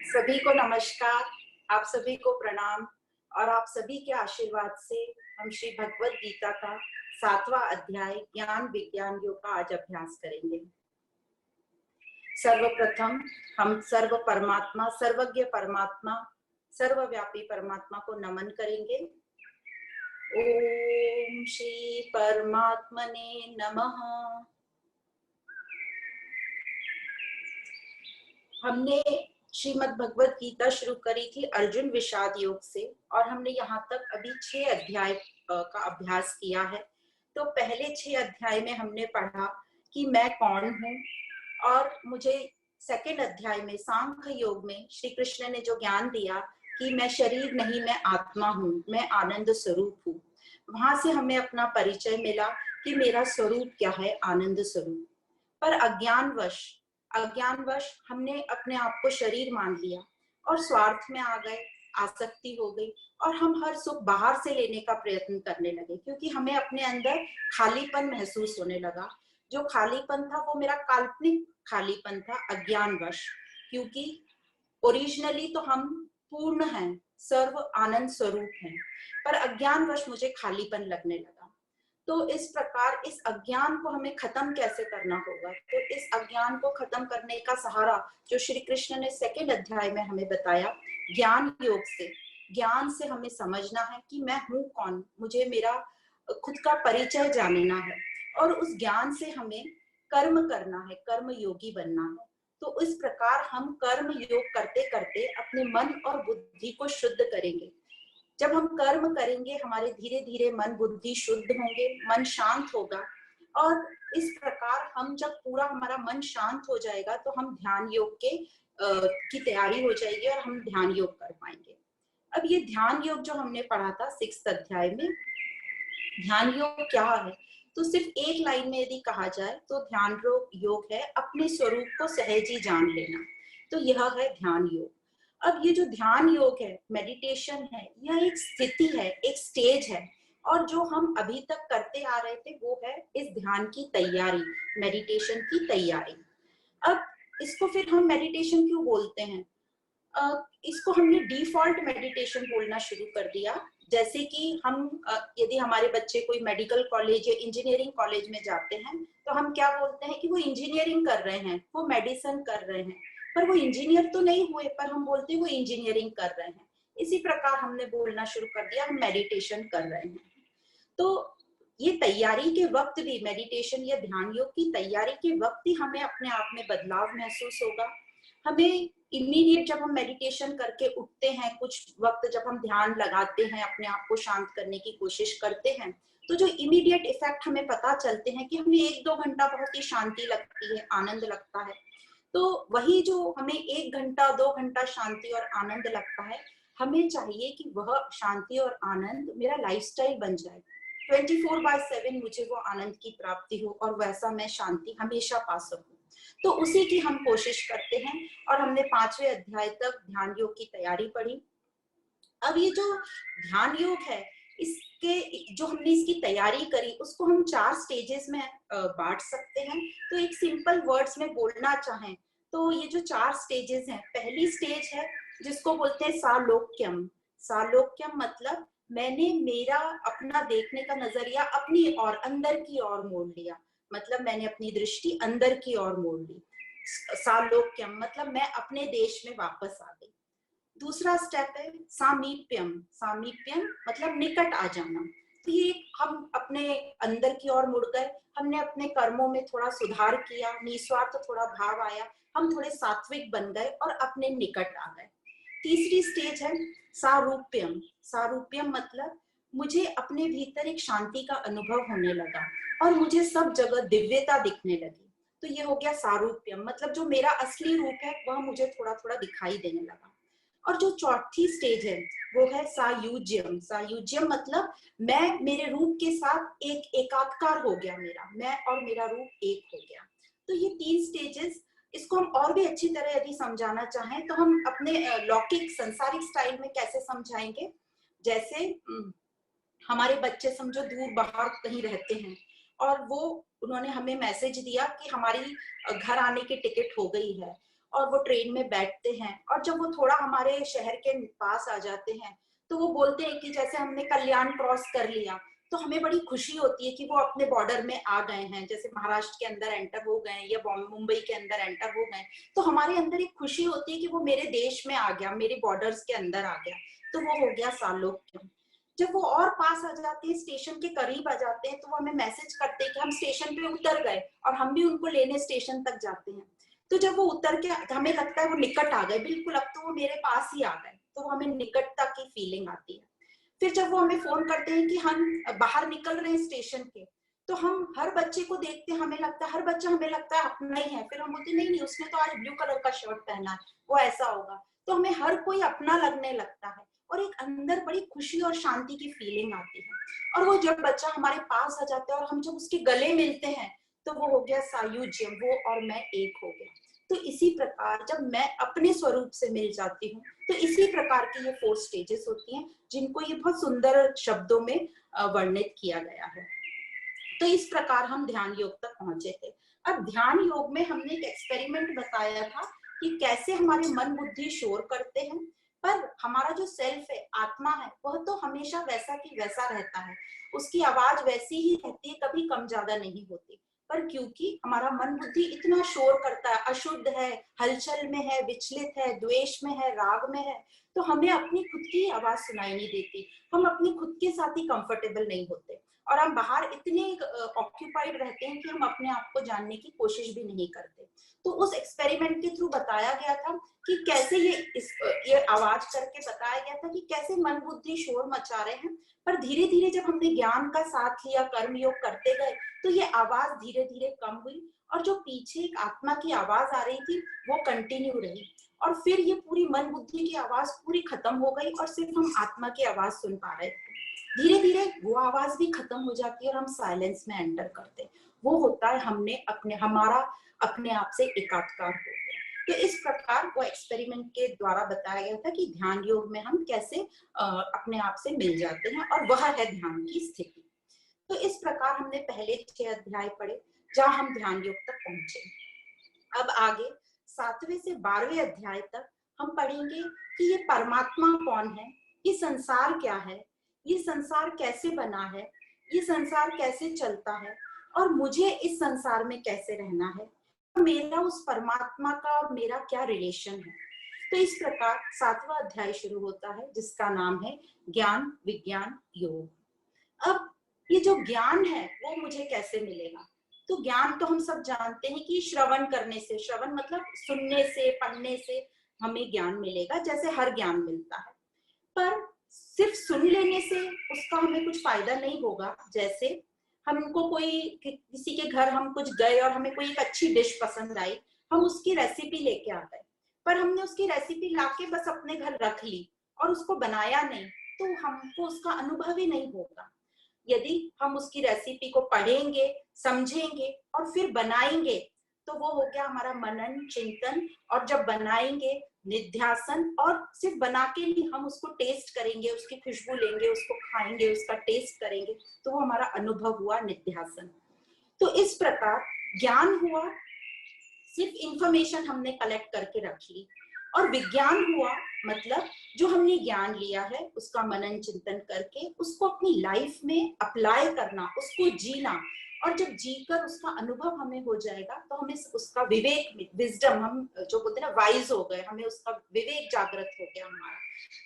सभी को नमस्कार, आप सभी को प्रणाम और आप सभी के आशीर्वाद से हम श्री भगवत गीता का 7वां अध्याय ज्ञान विज्ञान योग का आज अभ्यास करेंगे। सर्वप्रथम हम सर्व परमात्मा, सर्वज्ञ परमात्मा, सर्वव्यापी परमात्मा को नमन करेंगे। ओम श्री परमात्मने नमः। हमने श्रीमद् भगवत गीता शुरू करी थी अर्जुन विषाद योग से और हमने यहाँ तक अभी 6 अध्याय का अभ्यास किया है। तो पहले 6 अध्याय में हमने पढ़ा कि मैं कौन हूँ और मुझे सेकंड अध्याय में सांख्य योग में श्री कृष्ण ने जो ज्ञान दिया कि मैं शरीर नहीं, मैं आत्मा हूँ, मैं आनंद स्वरूप हूँ। वहां से हमें अपना परिचय मिला कि मेरा स्वरूप क्या है, आनंद स्वरूप। पर अज्ञानवश हमने अपने आप को शरीर मान लिया और स्वार्थ में आ गए, आसक्ति हो गई और हम हर सुख बाहर से लेने का प्रयत्न करने लगे क्योंकि हमें अपने अंदर खालीपन महसूस होने लगा। जो खालीपन था वो मेरा काल्पनिक खालीपन था, अज्ञानवश, क्योंकि ओरिजिनली तो हम पूर्ण हैं, सर्व आनंद स्वरूप हैं, पर अज्ञानवश मुझे खालीपन लगने लगा। तो इस प्रकार इस अज्ञान को हमें खत्म कैसे करना होगा? तो इस अज्ञान को खत्म करने का सहारा जो श्री कृष्ण ने सेकंड अध्याय में हमें बताया, ज्ञान योग से, ज्ञान से हमें समझना है कि मैं हूँ कौन, मुझे मेरा खुद का परिचय जानना है और उस ज्ञान से हमें कर्म करना है, कर्म योगी बनना है। तो इस प्रकार हम कर्म योग करते करते अपने मन और बुद्धि को शुद्ध करेंगे। जब हम कर्म करेंगे हमारे धीरे धीरे मन बुद्धि शुद्ध होंगे, मन शांत होगा और इस प्रकार हम जब पूरा हमारा मन शांत हो जाएगा तो हम ध्यान योग की तैयारी हो जाएगी और हम ध्यान योग कर पाएंगे। अब ये ध्यान योग जो हमने पढ़ा था 6th अध्याय में, ध्यान योग क्या है? तो सिर्फ एक लाइन में यदि कहा जाए तो ध्यान योग है अपने स्वरूप को सहज ही जान लेना। तो यह है ध्यान योग। अब ये जो ध्यान योग है, मेडिटेशन है, यह एक स्थिति है, एक स्टेज है और जो हम अभी तक करते आ रहे थे वो है इस ध्यान की तैयारी, मेडिटेशन की तैयारी। अब इसको फिर हम मेडिटेशन क्यों बोलते हैं? इसको हमने डिफॉल्ट मेडिटेशन बोलना शुरू कर दिया। जैसे कि हम यदि हमारे बच्चे कोई मेडिकल कॉलेज या इंजीनियरिंग कॉलेज में जाते हैं तो हम क्या बोलते हैं कि वो इंजीनियरिंग कर रहे हैं, वो मेडिसिन कर रहे हैं, पर वो इंजीनियर तो नहीं हुए, पर हम बोलते हैं वो इंजीनियरिंग कर रहे हैं। इसी प्रकार हमने बोलना शुरू कर दिया हम मेडिटेशन कर रहे हैं। तो ये तैयारी के वक्त भी, मेडिटेशन या ध्यान योग की तैयारी के वक्त ही हमें अपने आप में बदलाव महसूस होगा। हमें इमीडिएट जब हम मेडिटेशन करके उठते हैं, कुछ वक्त जब हम ध्यान लगाते हैं, अपने आप को शांत करने की कोशिश करते हैं, तो जो इमीडिएट इफेक्ट हमें पता चलते हैं कि हमें 1-2 घंटा बहुत ही शांति लगती है, आनंद लगता है। तो वही जो हमें 1 घंटा 2 घंटा शांति और आनंद लगता है, हमें चाहिए कि वह शांति और आनंद मेरा लाइफस्टाइल बन जाए। 24/7 मुझे वो आनंद की प्राप्ति हो और वैसा मैं शांति हमेशा पा सकूं। तो उसी की हम कोशिश करते हैं और हमने 5वें अध्याय तक ध्यान योग की तैयारी पढ़ी। अब ये जो ध्यान योग है, इसके जो हमने इसकी तैयारी करी उसको हम 4 स्टेजेस में बांट सकते हैं। तो एक सिंपल वर्ड्स में बोलना चाहें तो ये जो 4 स्टेजेस हैं, पहली स्टेज है जिसको बोलते हैं सालोक्यम। सालोक्यम मतलब मैंने मेरा अपना देखने का नजरिया अपनी और अंदर की ओर मोड़ लिया, मतलब मैंने अपनी दृष्टि अंदर की ओर मोड़ ली। सालोक्यम मतलब मैं अपने देश में वापस आ गई। दूसरा स्टेप है सामीप्यम। सामीप्यम मतलब निकट आ जाना। तो ये हम अपने अंदर की ओर मुड़ गए, हमने अपने कर्मों में थोड़ा सुधार किया, निस्वार्थ थोड़ा भाव आया, हम थोड़े सात्विक बन गए और अपने निकट आ गए। तीसरी स्टेज है सारूप्यम। सारूप्यम मतलब मुझे अपने भीतर एक शांति का अनुभव होने लगा और मुझे सब जगह दिव्यता दिखने लगी। तो ये हो गया सारूप्यम, मतलब जो मेरा असली रूप है वह मुझे थोड़ा थोड़ा दिखाई देने लगा। और जो चौथी स्टेज है वो है सायुज्यम। सायुज्यम मतलब मैं मेरे रूप के साथ एक एकाकार हो गया, मैं और मेरा रूप एक हो गया। तो ये 3 स्टेजेस, इसको हम और भी अच्छी तरह यदि समझाना चाहें तो हम अपने लौकिक सांसारिक स्टाइल में कैसे समझाएंगे? जैसे हमारे बच्चे समझो दूर बाहर कहीं रहते हैं और वो उन्होंने हमें मैसेज दिया कि हमारी घर आने की टिकट हो गई है और वो ट्रेन में बैठते हैं, और जब वो थोड़ा हमारे शहर के पास आ जाते हैं तो वो बोलते हैं कि जैसे हमने कल्याण क्रॉस कर लिया, तो हमें बड़ी खुशी होती है कि वो अपने बॉर्डर में आ गए हैं, जैसे महाराष्ट्र के अंदर एंटर हो गए या मुंबई के अंदर एंटर हो गए, तो हमारे अंदर एक खुशी होती है कि वो मेरे देश में आ गया, मेरे बॉर्डर्स के अंदर आ गया। तो वो हो गया सालोक्य। जब वो और पास आ जाते हैं, स्टेशन के करीब आ जाते हैं, तो वो हमें मैसेज करते हैं कि हम स्टेशन पे उतर गए, और हम भी उनको लेने स्टेशन तक जाते हैं। तो जब वो उतर के हमें लगता है वो निकट आ गए, बिल्कुल अब तो वो मेरे पास ही आ गए, तो हमें निकटता की फीलिंग आती है। फिर जब वो हमें फोन करते हैं कि हम बाहर निकल रहे हैं स्टेशन के, तो हम हर बच्चे को देखते हैं, हमें लगता है हर बच्चा हमें लगता है अपना ही है। फिर हम बोलते नहीं नहीं, उसने तो आज ब्लू कलर का शर्ट पहना है, वो ऐसा होगा। तो हमें हर कोई अपना लगने लगता है, और एक अंदर बड़ी खुशी और शांति की फीलिंग आती है। और वो जब बच्चा हमारे पास आ जाता है और हम जब उसके गले मिलते हैं, तो वो हो गया सायुज्यम, वो और मैं एक हो गया। तो इसी प्रकार जब मैं अपने स्वरूप से मिल जाती हूँ, तो इसी प्रकार की ये 4 स्टेजेस होती हैं, जिनको ये बहुत सुंदर शब्दों में वर्णित किया गया है। तो इस प्रकार हम ध्यान योग तक पहुंचे थे। अब ध्यान योग में हमने एक एक्सपेरिमेंट बताया था कि कैसे हमारे मन बुद्धि शोर करते हैं, पर हमारा जो सेल्फ है, आत्मा है, वह तो हमेशा वैसा की वैसा रहता है, उसकी आवाज वैसी ही रहती है, कभी कम ज्यादा नहीं होती। पर क्योंकि हमारा मन बुद्धि इतना शोर करता है, अशुद्ध है, हलचल में है, विचलित है, द्वेष में है, राग में है, तो हमें अपनी खुद की आवाज सुनाई नहीं देती, हम अपनी खुद के साथ ही कंफर्टेबल नहीं होते, और हम बाहर इतने ऑक्यूपाइड रहते हैं कि हम अपने आप को जानने की कोशिश भी नहीं करते। तो उस एक्सपेरिमेंट के थ्रू बताया गया था कि कैसे ये आवाज करके बताया गया था कि कैसे मन बुद्धि शोर मचा रहे हैं, पर धीरे धीरे जब हमने ज्ञान का साथ लिया, कर्म योग करते गए, तो ये आवाज धीरे धीरे कम हुई, और जो पीछे एक आत्मा की आवाज आ रही थी वो कंटिन्यू रही, और फिर ये पूरी मन बुद्धि की आवाज पूरी खत्म हो गई, और सिर्फ हम आत्मा की आवाज सुन पा रहे थे। धीरे धीरे वो आवाज भी खत्म हो जाती है और हम साइलेंस में एंटर करते हैं। वो होता है हमारा अपने आप से एकात्कार हो गया। तो इस प्रकार वो एक्सपेरिमेंट के द्वारा बताया गया था कि ध्यान योग में हम कैसे अपने आप से मिल जाते हैं, और वह है ध्यान की स्थिति। तो इस प्रकार हमने पहले 6 अध्याय पढ़े, जहां हम ध्यान योग तक पहुंचे। अब आगे 7वें से 12वें अध्याय तक हम पढ़ेंगे कि ये परमात्मा कौन है, ये संसार क्या है, ये संसार कैसे बना है, ये संसार कैसे चलता है, और मुझे इस संसार में कैसे रहना है, मेरा उस परमात्मा का और मेरा क्या रिलेशन है। तो इस प्रकार 7वां अध्याय शुरू होता है, जिसका नाम है ज्ञान विज्ञान योग। अब ये जो ज्ञान है वो मुझे कैसे मिलेगा? तो ज्ञान तो हम सब जानते हैं कि श्रवण करने से, श्रवण मतलब सुनने से, पढ़ने से हमें ज्ञान मिलेगा, जैसे हर ज्ञान मिलता है। पर सिर्फ सुन लेने से उसका हमें कुछ फायदा नहीं होगा। जैसे हमको किसी के घर हम कुछ गए और हमें कोई एक अच्छी डिश पसंद आई, हम उसकी रेसिपी लेके आ गए, पर हमने उसकी रेसिपी लाके बस अपने घर रख ली और उसको बनाया नहीं, तो हमको उसका अनुभव ही नहीं होगा। यदि हम उसकी रेसिपी को पढ़ेंगे, समझेंगे और फिर बनाएंगे, तो वो हो गया हमारा मनन चिंतन। और जब बनाएंगे निध्यासन, और सिर्फ बना के नहीं, हम उसको टेस्ट करेंगे, उसकी खुशबू लेंगे, उसको खाएंगे, उसका टेस्ट करेंगे, तो वो हमारा अनुभव हुआ निध्यासन। तो इस प्रकार ज्ञान हुआ, सिर्फ इंफॉर्मेशन हमने कलेक्ट करके रख ली। और विज्ञान हुआ मतलब जो हमने ज्ञान लिया है उसका मनन चिंतन करके उसको अपनी लाइफ में अप्लाई करना, उसको जीना, और जब जीकर उसका अनुभव हमें हो जाएगा तो हमें उसका विवेक, विजडम, हम जो बोलते हैं ना वाइज हो गए, हमें उसका विवेक जागृत हो गया हमारा।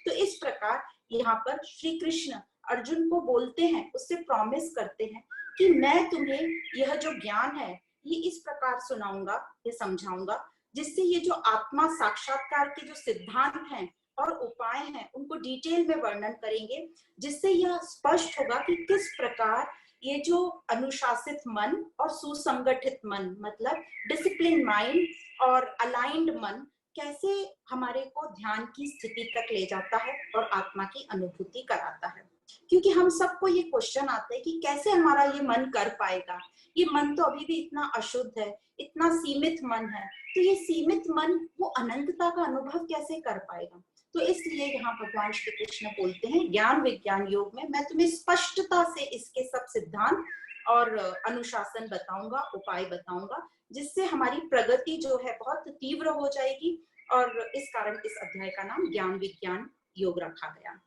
तो इस प्रकार यहाँ पर श्री कृष्ण अर्जुन को बोलते हैं, उससे प्रॉमिस करते हैं कि मैं तुम्हें यह जो ज्ञान है ये इस प्रकार सुनाऊंगा, ये समझाऊंगा, जिससे ये जो आत्मा साक्षात्कार के जो सिद्धांत हैं और उपाय हैं उनको डिटेल में वर्णन करेंगे, जिससे यह स्पष्ट होगा कि किस प्रकार ये जो अनुशासित मन और सुसंगठित मन मतलब डिसिप्लिन माइंड और अलाइंड मन कैसे हमारे को ध्यान की स्थिति तक ले जाता है और आत्मा की अनुभूति कराता है। क्योंकि हम सबको ये क्वेश्चन आता है कि कैसे हमारा ये मन कर पाएगा, ये मन तो अभी भी इतना अशुद्ध है, इतना सीमित मन है, तो ये सीमित मन वो अनंतता का अनुभव कैसे कर पाएगा। तो इसलिए यहाँ भगवान श्री कृष्ण बोलते हैं ज्ञान विज्ञान योग में मैं तुम्हें स्पष्टता से इसके सब सिद्धांत और अनुशासन बताऊंगा, उपाय बताऊंगा, जिससे हमारी प्रगति जो है बहुत तीव्र हो जाएगी। और इस कारण इस अध्याय का नाम ज्ञान विज्ञान योग रखा गया।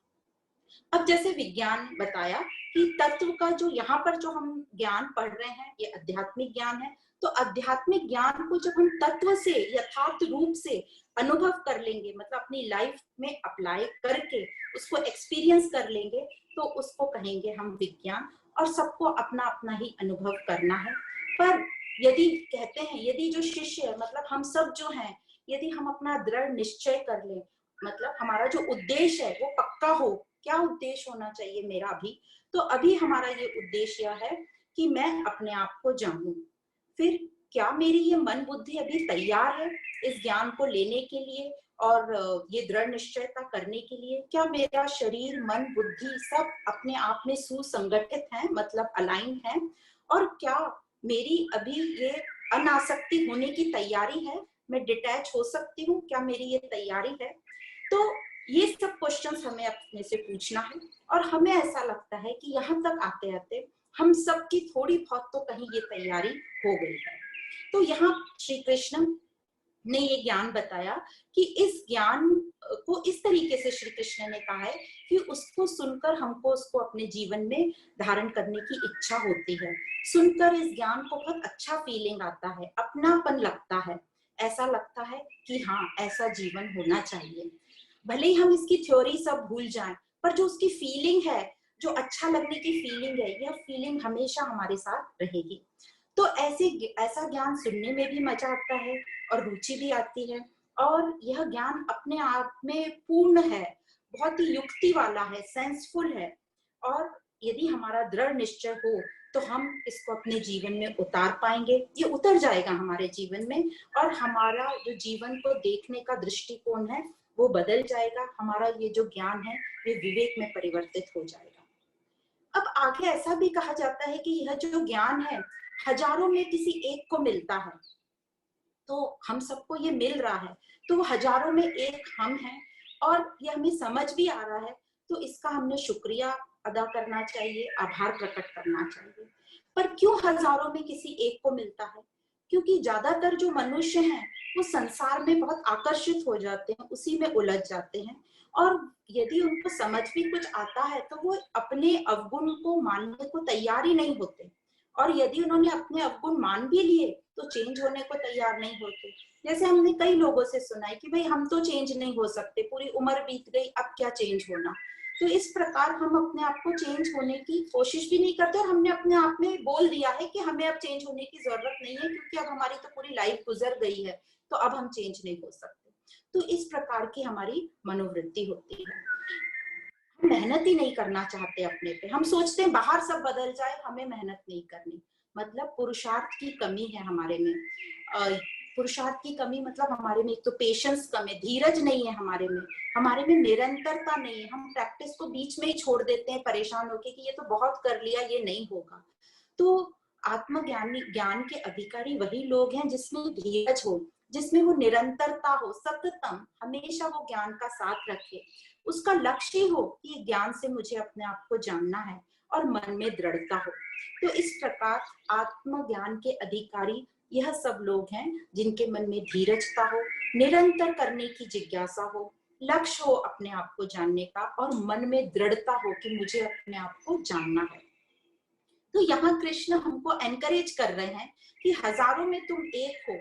अब जैसे विज्ञान बताया कि तत्व का जो यहाँ पर जो हम ज्ञान पढ़ रहे हैं ये आध्यात्मिक ज्ञान है, तो आध्यात्मिक ज्ञान को जब हम तत्व से यथार्थ रूप से अनुभव कर लेंगे, मतलब अपनी लाइफ में अप्लाई करके उसको एक्सपीरियंस कर लेंगे, तो उसको कहेंगे हम विज्ञान। और सबको अपना अपना ही अनुभव करना है। पर यदि कहते हैं, यदि जो शिष्य है, मतलब हम सब जो हैं, यदि हम अपना दृढ़ निश्चय कर लें, मतलब हमारा जो उद्देश्य है वो पक्का हो। क्या उद्देश्य होना चाहिए मेरा अभी? तो अभी हमारा ये उद्देश्य यह है कि मैं अपने आप को जानूं। फिर क्या मेरी ये मन बुद्धि अभी तैयार है इस ज्ञान को लेने के लिए और ये दृढ़ निश्चयता करने के लिए? क्या मेरा शरीर, मन, बुद्धि सब अपने आप में सुसंगठित है, मतलब अलाइन है? और क्या मेरी अभी ये अनासक्ति होने की तैयारी है? मैं डिटैच हो सकती हूँ? क्या मेरी ये तैयारी है? तो ये सब क्वेश्चंस हमें अपने से पूछना है। और हमें ऐसा लगता है कि यहाँ तक आते आते हम सबकी थोड़ी बहुत तो कहीं ये तैयारी हो गई है। तो यहाँ श्री कृष्ण ने ये ज्ञान बताया कि इस ज्ञान को इस तरीके से श्री कृष्ण ने कहा है कि उसको सुनकर हमको उसको अपने जीवन में धारण करने की इच्छा होती है। सुनकर इस ज्ञान को बहुत अच्छा फीलिंग आता है, अपनापन लगता है, ऐसा लगता है कि हाँ ऐसा जीवन होना चाहिए। भले ही हम इसकी थ्योरी सब भूल जाएं, पर जो उसकी फीलिंग है, जो अच्छा लगने की फीलिंग है, यह फीलिंग हमेशा हमारे साथ रहेगी। तो ऐसा ज्ञान सुनने में भी मजा आता है और रुचि भी आती है। और यह ज्ञान अपने आप में पूर्ण है, बहुत ही युक्ति वाला है, सेंसफुल है। और यदि हमारा दृढ़ निश्चय हो तो हम इसको अपने जीवन में उतार पाएंगे, ये उतर जाएगा हमारे जीवन में। और हमारा जो जीवन को देखने का दृष्टिकोण है वो बदल जाएगा। हमारा ये जो ज्ञान है ये विवेक में परिवर्तित हो जाएगा। अब आगे ऐसा भी कहा जाता है कि यह जो ज्ञान है हजारों में किसी एक को मिलता है। तो हम सबको ये मिल रहा है, तो वो हजारों में एक हम हैं और ये हमें समझ भी आ रहा है। तो इसका हमने शुक्रिया अदा करना चाहिए, आभार प्रकट करना चाहिए। पर क्यों हजारों में किसी एक को मिलता है? क्योंकि ज्यादातर जो मनुष्य हैं वो संसार में बहुत आकर्षित हो जाते हैं, उसी में उलझ जाते हैं। और यदि उनको समझ भी कुछ आता है तो वो अपने अवगुण को मानने को तैयार ही नहीं होते। और यदि उन्होंने अपने अवगुण मान भी लिए तो चेंज होने को तैयार नहीं होते। जैसे हमने कई लोगों से सुना है कि भाई हम तो चेंज नहीं हो सकते, पूरी उम्र बीत गई, अब क्या चेंज होना। तो इस प्रकार हम अपने आप को चेंज होने की कोशिश भी नहीं करते और हमने अपने आप में बोल दिया है कि हमें अब चेंज होने की जरूरत नहीं है, क्योंकि अब हमारी तो पूरी लाइफ गुजर गई है, तो अब हम चेंज नहीं हो सकते। तो इस प्रकार की हमारी मनोवृत्ति होती है। हम मेहनत ही नहीं करना चाहते अपने पे, हम सोचते हैं बाहर सब बदल जाए, हमें मेहनत नहीं करनी। मतलब पुरुषार्थ की कमी है हमारे में। पुरुषार्थ की कमी मतलब हमारे में एक तो पेशेंस कम है, धीरज नहीं है हमारे में निरंतरता नहीं है। हम प्रैक्टिस को बीच में ही छोड़ देते हैं परेशान होके कि ये तो बहुत कर लिया, ये नहीं होगा। तो आत्मज्ञानी ज्ञान के अधिकारी वही लोग हैं जिसमें धीरज हो, जिसमें वो निरंतरता हो, सततम हमेशा वो ज्ञान का साथ रखे। उसका लक्ष्य ही हो कि ज्ञान से मुझे अपने आप को जानना है और मन में दृढ़ता हो। तो इस प्रकार आत्मज्ञान के अधिकारी यह सब लोग हैं जिनके मन में धीरजता हो, निरंतर करने की जिज्ञासा हो, लक्ष्य हो अपने आप को जानने का और मन में दृढ़ता हो कि मुझे अपने आप को जानना है। तो यहाँ कृष्ण हमको एनकरेज कर रहे हैं कि हजारों में तुम एक हो।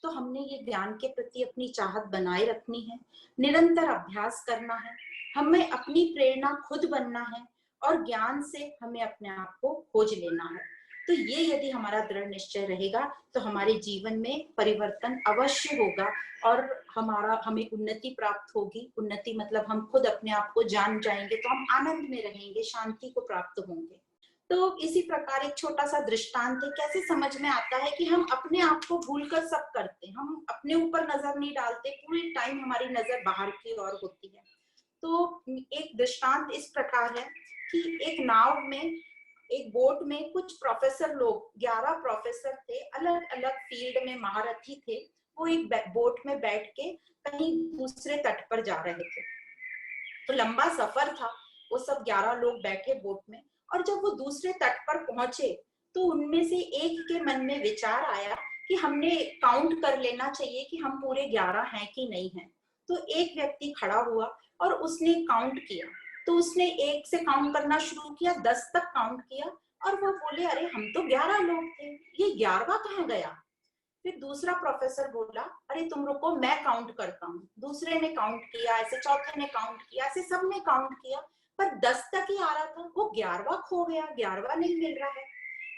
तो हमने ये ज्ञान के प्रति अपनी चाहत बनाए रखनी है, निरंतर अभ्यास करना है, हमें अपनी प्रेरणा खुद बनना है और ज्ञान से हमें अपने आप को खोज लेना है। तो ये यदि हमारा दृढ़ निश्चय रहेगा तो हमारे जीवन में परिवर्तन अवश्य होगा और हमें उन्नति प्राप्त होगी। उन्नति मतलब हम खुद अपने आप को जान जाएंगे तो हम आनंद में रहेंगे, शांति को प्राप्त होंगे। तो इसी प्रकार एक छोटा सा दृष्टांत है, कैसे समझ में आता है कि हम अपने आप को भूलकर सब करते हैं, हम अपने ऊपर नजर नहीं डालते, पूरे टाइम हमारी नजर बाहर की ओर होती है। तो एक दृष्टांत इस प्रकार है कि एक नाव में, एक बोट में कुछ प्रोफेसर लोग, 11 प्रोफेसर थे, अलग अलग फील्ड में महारथी थे। वो एक बोट में बैठ के कहीं दूसरे तट पर जा रहे थे। तो लंबा सफर था, वो सब 11 लोग बैठे बोट में और जब वो दूसरे तट पर पहुंचे तो उनमें से एक के मन में विचार आया कि हमने काउंट कर लेना चाहिए कि हम पूरे 11 हैं कि नहीं हैं। तो एक व्यक्ति खड़ा हुआ और उसने काउंट किया। तो उसने 1 से काउंट करना शुरू किया, 10 तक काउंट किया और वो बोले अरे हम तो 11 लोग थे, ये 11वां कहाँ गया। फिर दूसरा प्रोफेसर बोला अरे तुम रुको, मैं काउंट करता हूँ। दूसरे ने काउंट किया, ऐसे चौथे ने काउंट किया, ऐसे सबने काउंट किया, पर 10 तक ही आ रहा था, वो 11वां खो गया, 11वां नहीं मिल रहा है।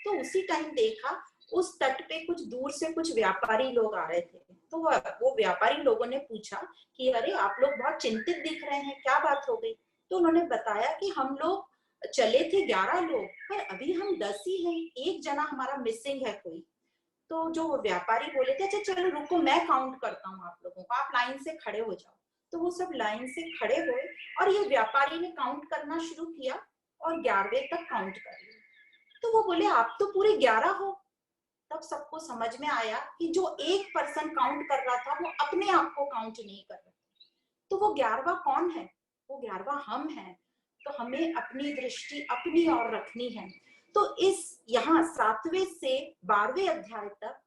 तो उसी टाइम देखा उस तट पे कुछ दूर से कुछ व्यापारी लोग आ रहे थे। तो वो व्यापारी लोगों ने पूछा कि अरे आप लोग बहुत चिंतित दिख रहे हैं, क्या बात हो गई। तो उन्होंने बताया कि हम लोग चले थे 11 लोग, पर अभी हम 10 ही हैं, एक जना हमारा मिसिंग है कोई। तो जो व्यापारी बोले थे अच्छा चलो रुको मैं काउंट करता हूँ आप लोगों को, आप लाइन से खड़े हो जाओ। तो वो सब लाइन से खड़े हुए और ये व्यापारी ने काउंट करना शुरू किया और 11वें तक काउंट कर लिया। तो वो बोले आप तो पूरे 11 हो। तब सबको समझ में आया कि जो एक पर्सन काउंट कर रहा था वो अपने आप को काउंट नहीं कर रहा। तो वो 11वां कौन है, वो 11वां हम हैं। तो हमें अपनी दृष्टि अपनी ओर रखनी है। तो इस यहाँ 7वें से 12वें अध्याय तक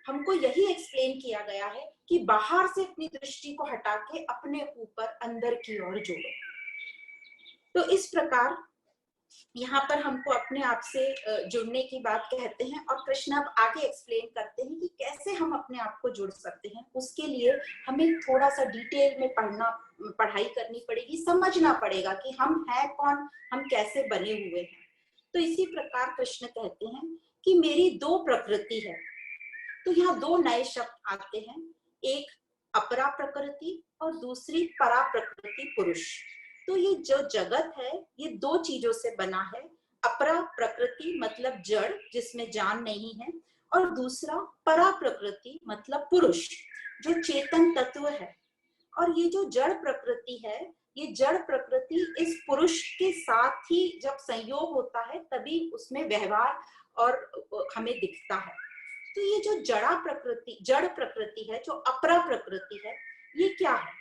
हमको यही एक्सप्लेन किया गया है कि बाहर से अपनी दृष्टि को हटा के अपने ऊपर अंदर की ओर जोड़ो। तो इस प्रकार यहाँ पर हमको अपने आप से जुड़ने की बात कहते हैं और कृष्ण अब आगे एक्सप्लेन करते हैं कि कैसे हम अपने आप को जुड़ सकते हैं। उसके लिए हमें थोड़ा सा डिटेल में पढ़ाई करनी पड़ेगी, समझना पड़ेगा कि हम हैं कौन, हम कैसे बने हुए हैं। तो इसी प्रकार कृष्ण कहते हैं कि मेरी 2 प्रकृति है। तो यहाँ 2 नए शब्द आते हैं, एक अपरा प्रकृति और दूसरी परा प्रकृति पुरुष। तो ये जो जगत है ये 2 चीजों से बना है। अपरा प्रकृति मतलब जड़ जिसमें जान नहीं है, और दूसरा परा प्रकृति मतलब पुरुष जो चेतन तत्व है। और ये जो जड़ प्रकृति है, ये जड़ प्रकृति इस पुरुष के साथ ही जब संयोग होता है तभी उसमें व्यवहार और हमें दिखता है। तो ये जो जड़ प्रकृति है, जो अपरा प्रकृति है, ये क्या है।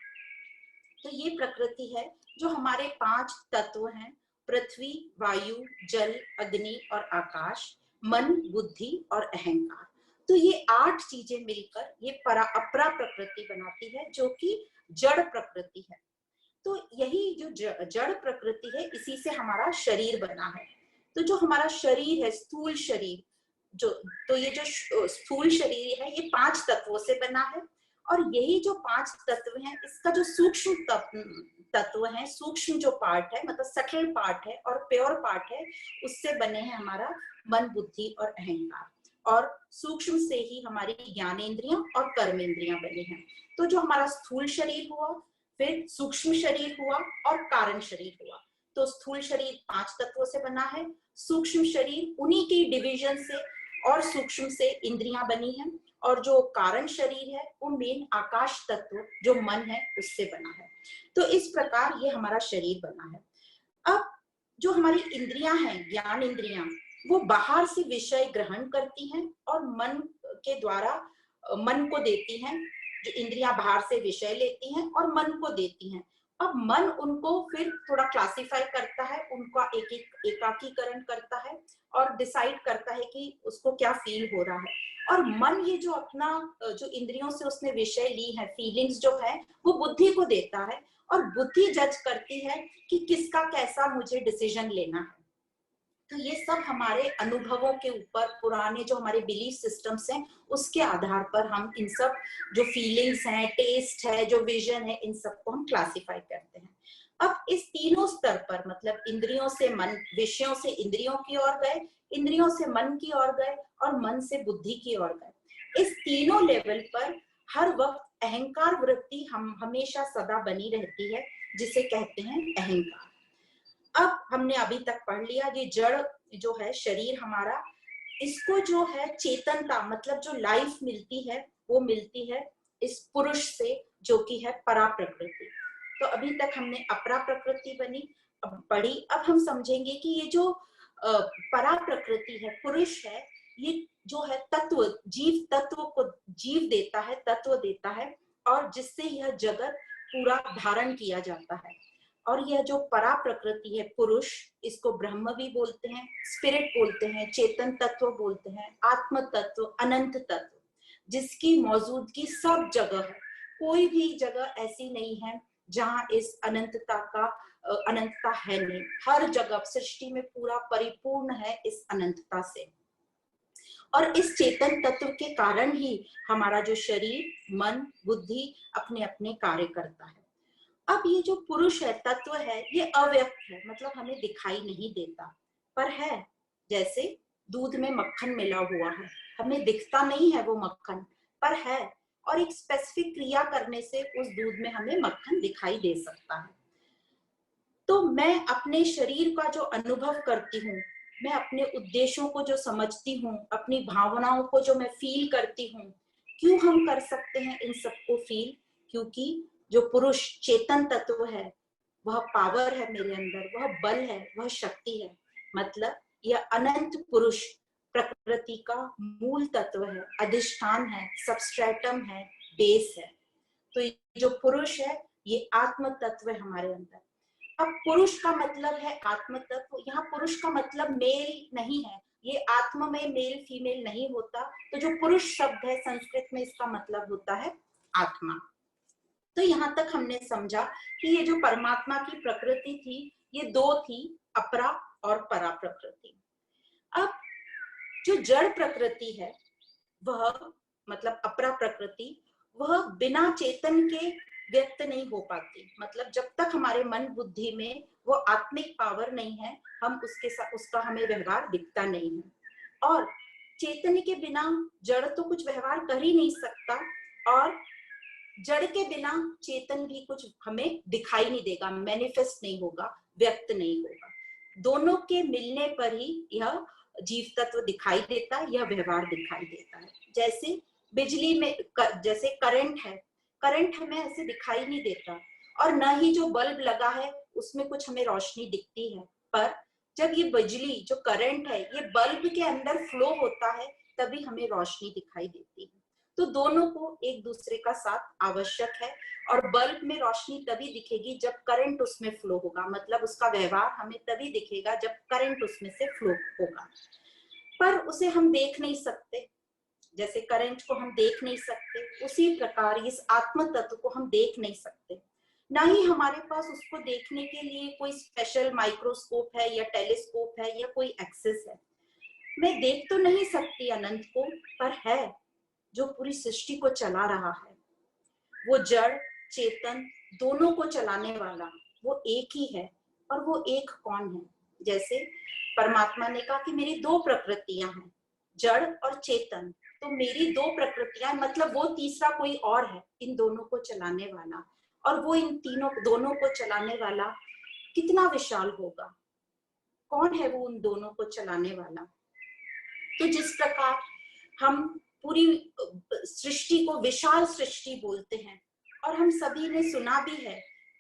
तो ये प्रकृति है जो हमारे 5 तत्व हैं, पृथ्वी, वायु, जल, अग्नि और आकाश, मन, बुद्धि और अहंकार। तो ये 8 चीजें मिलकर ये अपरा प्रकृति बनाती है जो कि जड़ प्रकृति है। तो यही जो जड़ प्रकृति है इसी से हमारा शरीर बना है। तो जो हमारा शरीर है, स्थूल शरीर, जो तो ये जो स्थूल शरीर है ये 5 तत्वों से बना है। और यही जो 5 तत्व हैं इसका जो सूक्ष्म तत्व है, सूक्ष्म जो पार्ट है, मतलब सटल पार्ट है और प्योर पार्ट है, उससे बने हैं हमारा मन, बुद्धि और अहंकार। और सूक्ष्म से ही हमारी ज्ञानेंद्रियां और कर्मेंद्रियां बने हैं। तो जो हमारा स्थूल शरीर हुआ, फिर सूक्ष्म शरीर हुआ और कारण शरीर हुआ। तो स्थूल शरीर 5 तत्वों से बना है, सूक्ष्म शरीर उन्हीं की डिवीजन से और सूक्ष्म से इंद्रियां बनी हैं, और जो कारण शरीर है वो मेन आकाश तत्व जो मन है उससे बना है। तो इस प्रकार ये हमारा शरीर बना है। अब जो हमारी इंद्रियां हैं, ज्ञान इंद्रियां, वो बाहर से विषय ग्रहण करती हैं और मन के द्वारा मन को देती हैं। जो इंद्रियां बाहर से विषय लेती हैं और मन को देती हैं। अब मन उनको फिर थोड़ा क्लासिफाई करता है, उनका एकाकीकरण करता है और डिसाइड करता है कि उसको क्या फील हो रहा है। और मन ये जो अपना जो इंद्रियों से उसने विषय ली है, फीलिंग्स जो है, वो बुद्धि को देता है और बुद्धि जज करती है कि किसका कैसा मुझे डिसीजन लेना है। तो ये सब हमारे अनुभवों के ऊपर, पुराने जो हमारे बिलीफ सिस्टम्स हैं उसके आधार पर हम इन सब जो फीलिंग्स हैं, टेस्ट है, जो विजन है, इन सबको हम क्लासिफाई करते हैं। अब इस तीनों स्तर पर, मतलब इंद्रियों से मन, विषयों से इंद्रियों की ओर गए, इंद्रियों से मन की ओर गए और मन से बुद्धि की ओर गए, इस तीनों लेवल पर हर वक्त अहंकार वृत्ति हम हमेशा सदा बनी रहती है, जिसे कहते हैं अहंकार। अब हमने अभी तक पढ़ लिया ये जड़ जो है शरीर हमारा, इसको जो है चेतनता, मतलब जो लाइफ मिलती है वो मिलती है इस पुरुष से जो कि है परा प्रकृति। तो अभी तक हमने अपरा प्रकृति पढ़ी। अब हम समझेंगे कि ये जो परा प्रकृति है, पुरुष है, ये जो है तत्व, जीव तत्व को जीव देता है, तत्व देता है, और जिससे यह जगत पूरा धारण किया जाता है। और यह जो परा प्रकृति है, पुरुष, इसको ब्रह्म भी बोलते हैं, स्पिरिट बोलते हैं, चेतन तत्व बोलते हैं, आत्म तत्व, अनंत तत्व, जिसकी मौजूदगी सब जगह है। कोई भी जगह ऐसी नहीं है जहां इस अनंतता है नहीं। हर जगह सृष्टि में पूरा परिपूर्ण है इस अनंतता से। और इस चेतन तत्व के कारण ही हमारा जो शरीर, मन, बुद्धि अपने अपने कार्य करता है। अब ये जो पुरुष है, तत्व है, ये अव्यक्त है, मतलब हमें दिखाई नहीं देता, पर है। जैसे दूध में मक्खन मिला हुआ है, हमें दिखता नहीं है वो मक्खन, पर है, और एक स्पेसिफिक क्रिया करने से उस दूध में हमें मक्खन दिखाई दे सकता है। तो मैं अपने शरीर का जो अनुभव करती हूँ, मैं अपने उद्देश्यों को जो समझती हूँ, अपनी भावनाओं को जो मैं फील करती हूँ, क्यों हम कर सकते हैं इन सबको फील? क्योंकि जो पुरुष चेतन तत्व है, वह पावर है मेरे अंदर, वह बल है, वह शक्ति है। मतलब यह अनंत पुरुष प्रकृति का मूल तत्व है, अधिष्ठान है, सबस्ट्रेटम है, बेस है। तो ये जो पुरुष है, ये आत्म तत्व है हमारे अंदर। अब पुरुष का मतलब है आत्म तत्व। यहाँ पुरुष का मतलब मेल नहीं है, ये आत्मा में मेल फीमेल नहीं होता। तो जो पुरुष शब्द है संस्कृत में, इसका मतलब होता है आत्मा। तो यहाँ तक हमने समझा कि ये जो परमात्मा की प्रकृति थी, ये दो थी, अपरा और परा प्रकृति। अब जो जड़ प्रकृति है, वह मतलब अपरा प्रकृति, वह बिना चेतन के व्यक्त नहीं हो पाती। मतलब जब तक हमारे मन बुद्धि में वो आत्मिक पावर नहीं है, हम उसके साथ उसका हमें व्यवहार दिखता नहीं है। और चेतन के बिना जड़ तो कुछ व्यवहार कर ही नहीं सकता, और जड़ के बिना चेतन भी कुछ हमें दिखाई नहीं देगा, मैनिफेस्ट नहीं होगा, व्यक्त नहीं होगा। दोनों के मिलने पर ही यह जीव तत्व दिखाई देता है, यह व्यवहार दिखाई देता है। जैसे बिजली में जैसे करंट है, करंट हमें ऐसे दिखाई नहीं देता, और न ही जो बल्ब लगा है उसमें कुछ हमें रोशनी दिखती है। पर जब ये बिजली जो करंट है, ये बल्ब के अंदर फ्लो होता है, तभी हमें रोशनी दिखाई देती है। तो दोनों को एक दूसरे का साथ आवश्यक है। और बल्ब में रोशनी तभी दिखेगी जब करंट उसमें फ्लो होगा, मतलब उसका व्यवहार हमें तभी दिखेगा जब करंट उसमें से फ्लो होगा। पर उसे हम देख नहीं सकते, जैसे करंट को हम देख नहीं सकते, उसी प्रकार इस आत्म तत्व को हम देख नहीं सकते। ना ही हमारे पास उसको देखने के लिए कोई स्पेशल माइक्रोस्कोप है या टेलीस्कोप है या कोई एक्सेस है। मैं देख तो नहीं सकती अनंत को, पर है जो पूरी सृष्टि को चला रहा है, वो जड़ चेतन दोनों को चलाने वाला वो एक ही है। और वो एक कौन है? जैसे परमात्मा ने कहा कि मेरी दो प्रकृतियां हैं, जड़ और चेतन। तो मेरी दो प्रकृतियां, मतलब वो तीसरा कोई और है इन दोनों को चलाने वाला। और वो इन दोनों को चलाने वाला कितना विशाल होगा? कौन है वो उन दोनों को चलाने वाला? तो जिस प्रकार हम पूरी सृष्टि को विशाल सृष्टि बोलते हैं, और हम सभी ने सुना भी है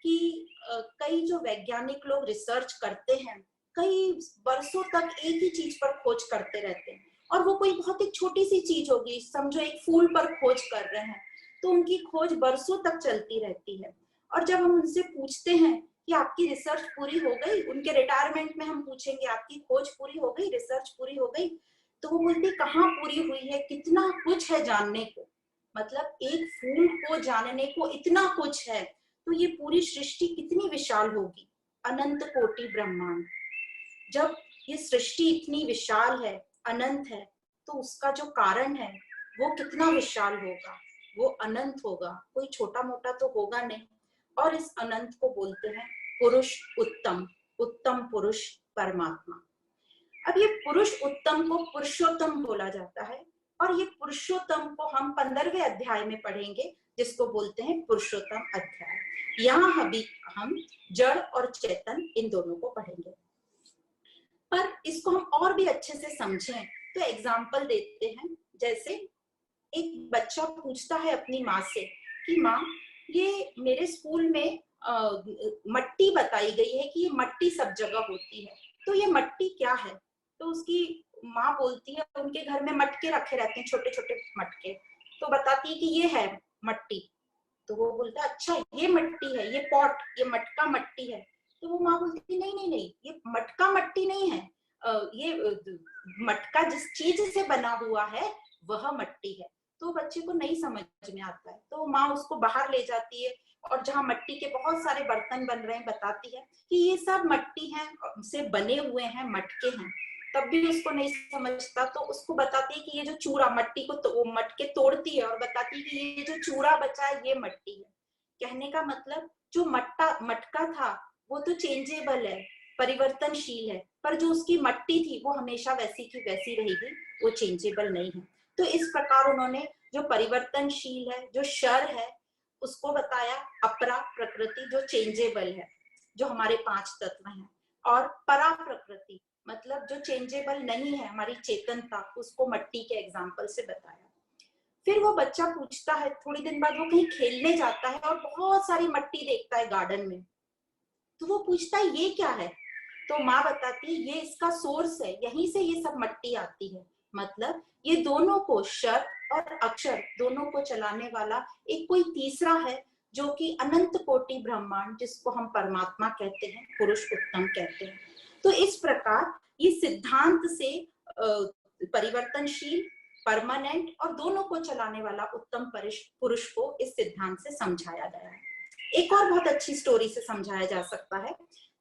कि कई जो वैज्ञानिक लोग रिसर्च करते हैं, कई वर्षों तक एक ही चीज पर खोज करते रहते हैं, और वो कोई बहुत ही छोटी सी चीज होगी, समझो एक फूल पर खोज कर रहे हैं, तो उनकी खोज वर्षों तक चलती रहती है। और जब हम उनसे पूछते हैं कि आपकी रिसर्च पूरी हो गई, उनके रिटायरमेंट में हम पूछेंगे आपकी खोज पूरी हो गई, रिसर्च पूरी हो गई, तो वो बोलते कहाँ पूरी हुई है, कितना कुछ है जानने को। मतलब एक फूल को जानने को इतना कुछ है, तो ये पूरी सृष्टि कितनी विशाल होगी, अनंत कोटि ब्रह्मांड। जब ये सृष्टि इतनी विशाल है, अनंत है, तो उसका जो कारण है वो कितना विशाल होगा, वो अनंत होगा, कोई छोटा मोटा तो होगा नहीं। और इस अनंत को बोलते हैं पुरुष उत्तम, उत्तम पुरुष परमात्मा। अब ये पुरुष उत्तम को पुरुषोत्तम बोला जाता है, और ये पुरुषोत्तम को हम 15वें अध्याय में पढ़ेंगे, जिसको बोलते हैं पुरुषोत्तम अध्याय। यहाँ हम जड़ और चेतन इन दोनों को पढ़ेंगे। पर इसको हम और भी अच्छे से समझें तो एग्जाम्पल देते हैं। जैसे एक बच्चा पूछता है अपनी माँ से कि माँ, ये मेरे स्कूल में मट्टी बताई गई है कि ये मट्टी सब जगह होती है, तो ये मट्टी क्या है? तो उसकी माँ बोलती है उनके घर में मटके रखे रहते हैं, छोटे छोटे मटके, तो बताती है कि ये है मट्टी। तो वो बोलता है अच्छा ये मट्टी है, ये पॉट, ये मटका मट्टी है। तो वो माँ बोलती नहीं नहीं नहीं, ये मटका मट्टी नहीं है, ये मटका जिस चीज से बना हुआ है वह मट्टी है। तो बच्चे को नहीं समझ में आता है, तो माँ उसको बाहर ले जाती है और जहाँ मट्टी के बहुत सारे बर्तन बन रहे हैं बताती है कि ये सब मट्टी है से बने हुए हैं, मटके हैं। तब भी उसको नहीं समझता, तो उसको बताती है कि ये जो चूरा, मट्टी को तो मटके तोड़ती है और बताती है कि ये जो चूरा बचा है ये मट्टी है। कहने का मतलब जो मटका था वो तो चेंजेबल है, परिवर्तनशील है, पर जो उसकी मट्टी थी वो हमेशा वैसी की वैसी रहेगी, वो चेंजेबल नहीं है। तो इस प्रकार उन्होंने जो परिवर्तनशील है, जो शर है, उसको बताया, अपरा प्रकृति जो चेंजेबल है, जो हमारे 5 तत्व हैं, और परा प्रकृति मतलब जो चेंजेबल नहीं है, हमारी चेतनता, उसको मट्टी के एग्जाम्पल से बताया। फिर वो बच्चा पूछता है, थोड़ी दिन बाद वो कहीं खेलने जाता है और बहुत सारी मट्टी देखता है गार्डन में। तो वो पूछता है ये क्या है, तो माँ बताती है ये इसका सोर्स है, यहीं से ये सब मट्टी आती है। मतलब ये दोनों को, शर और अक्षर दोनों को चलाने वाला एक कोई तीसरा है, जो कि अनंत कोटि ब्रह्मांड, जिसको हम परमात्मा कहते हैं, पुरुष उत्तम कहते हैं। तो इस प्रकार ये सिद्धांत से परिवर्तनशील, परमानेंट और दोनों को चलाने वाला उत्तम पुरुष को इस सिद्धांत से समझाया गया है। एक और बहुत अच्छी स्टोरी से समझाया जा सकता है।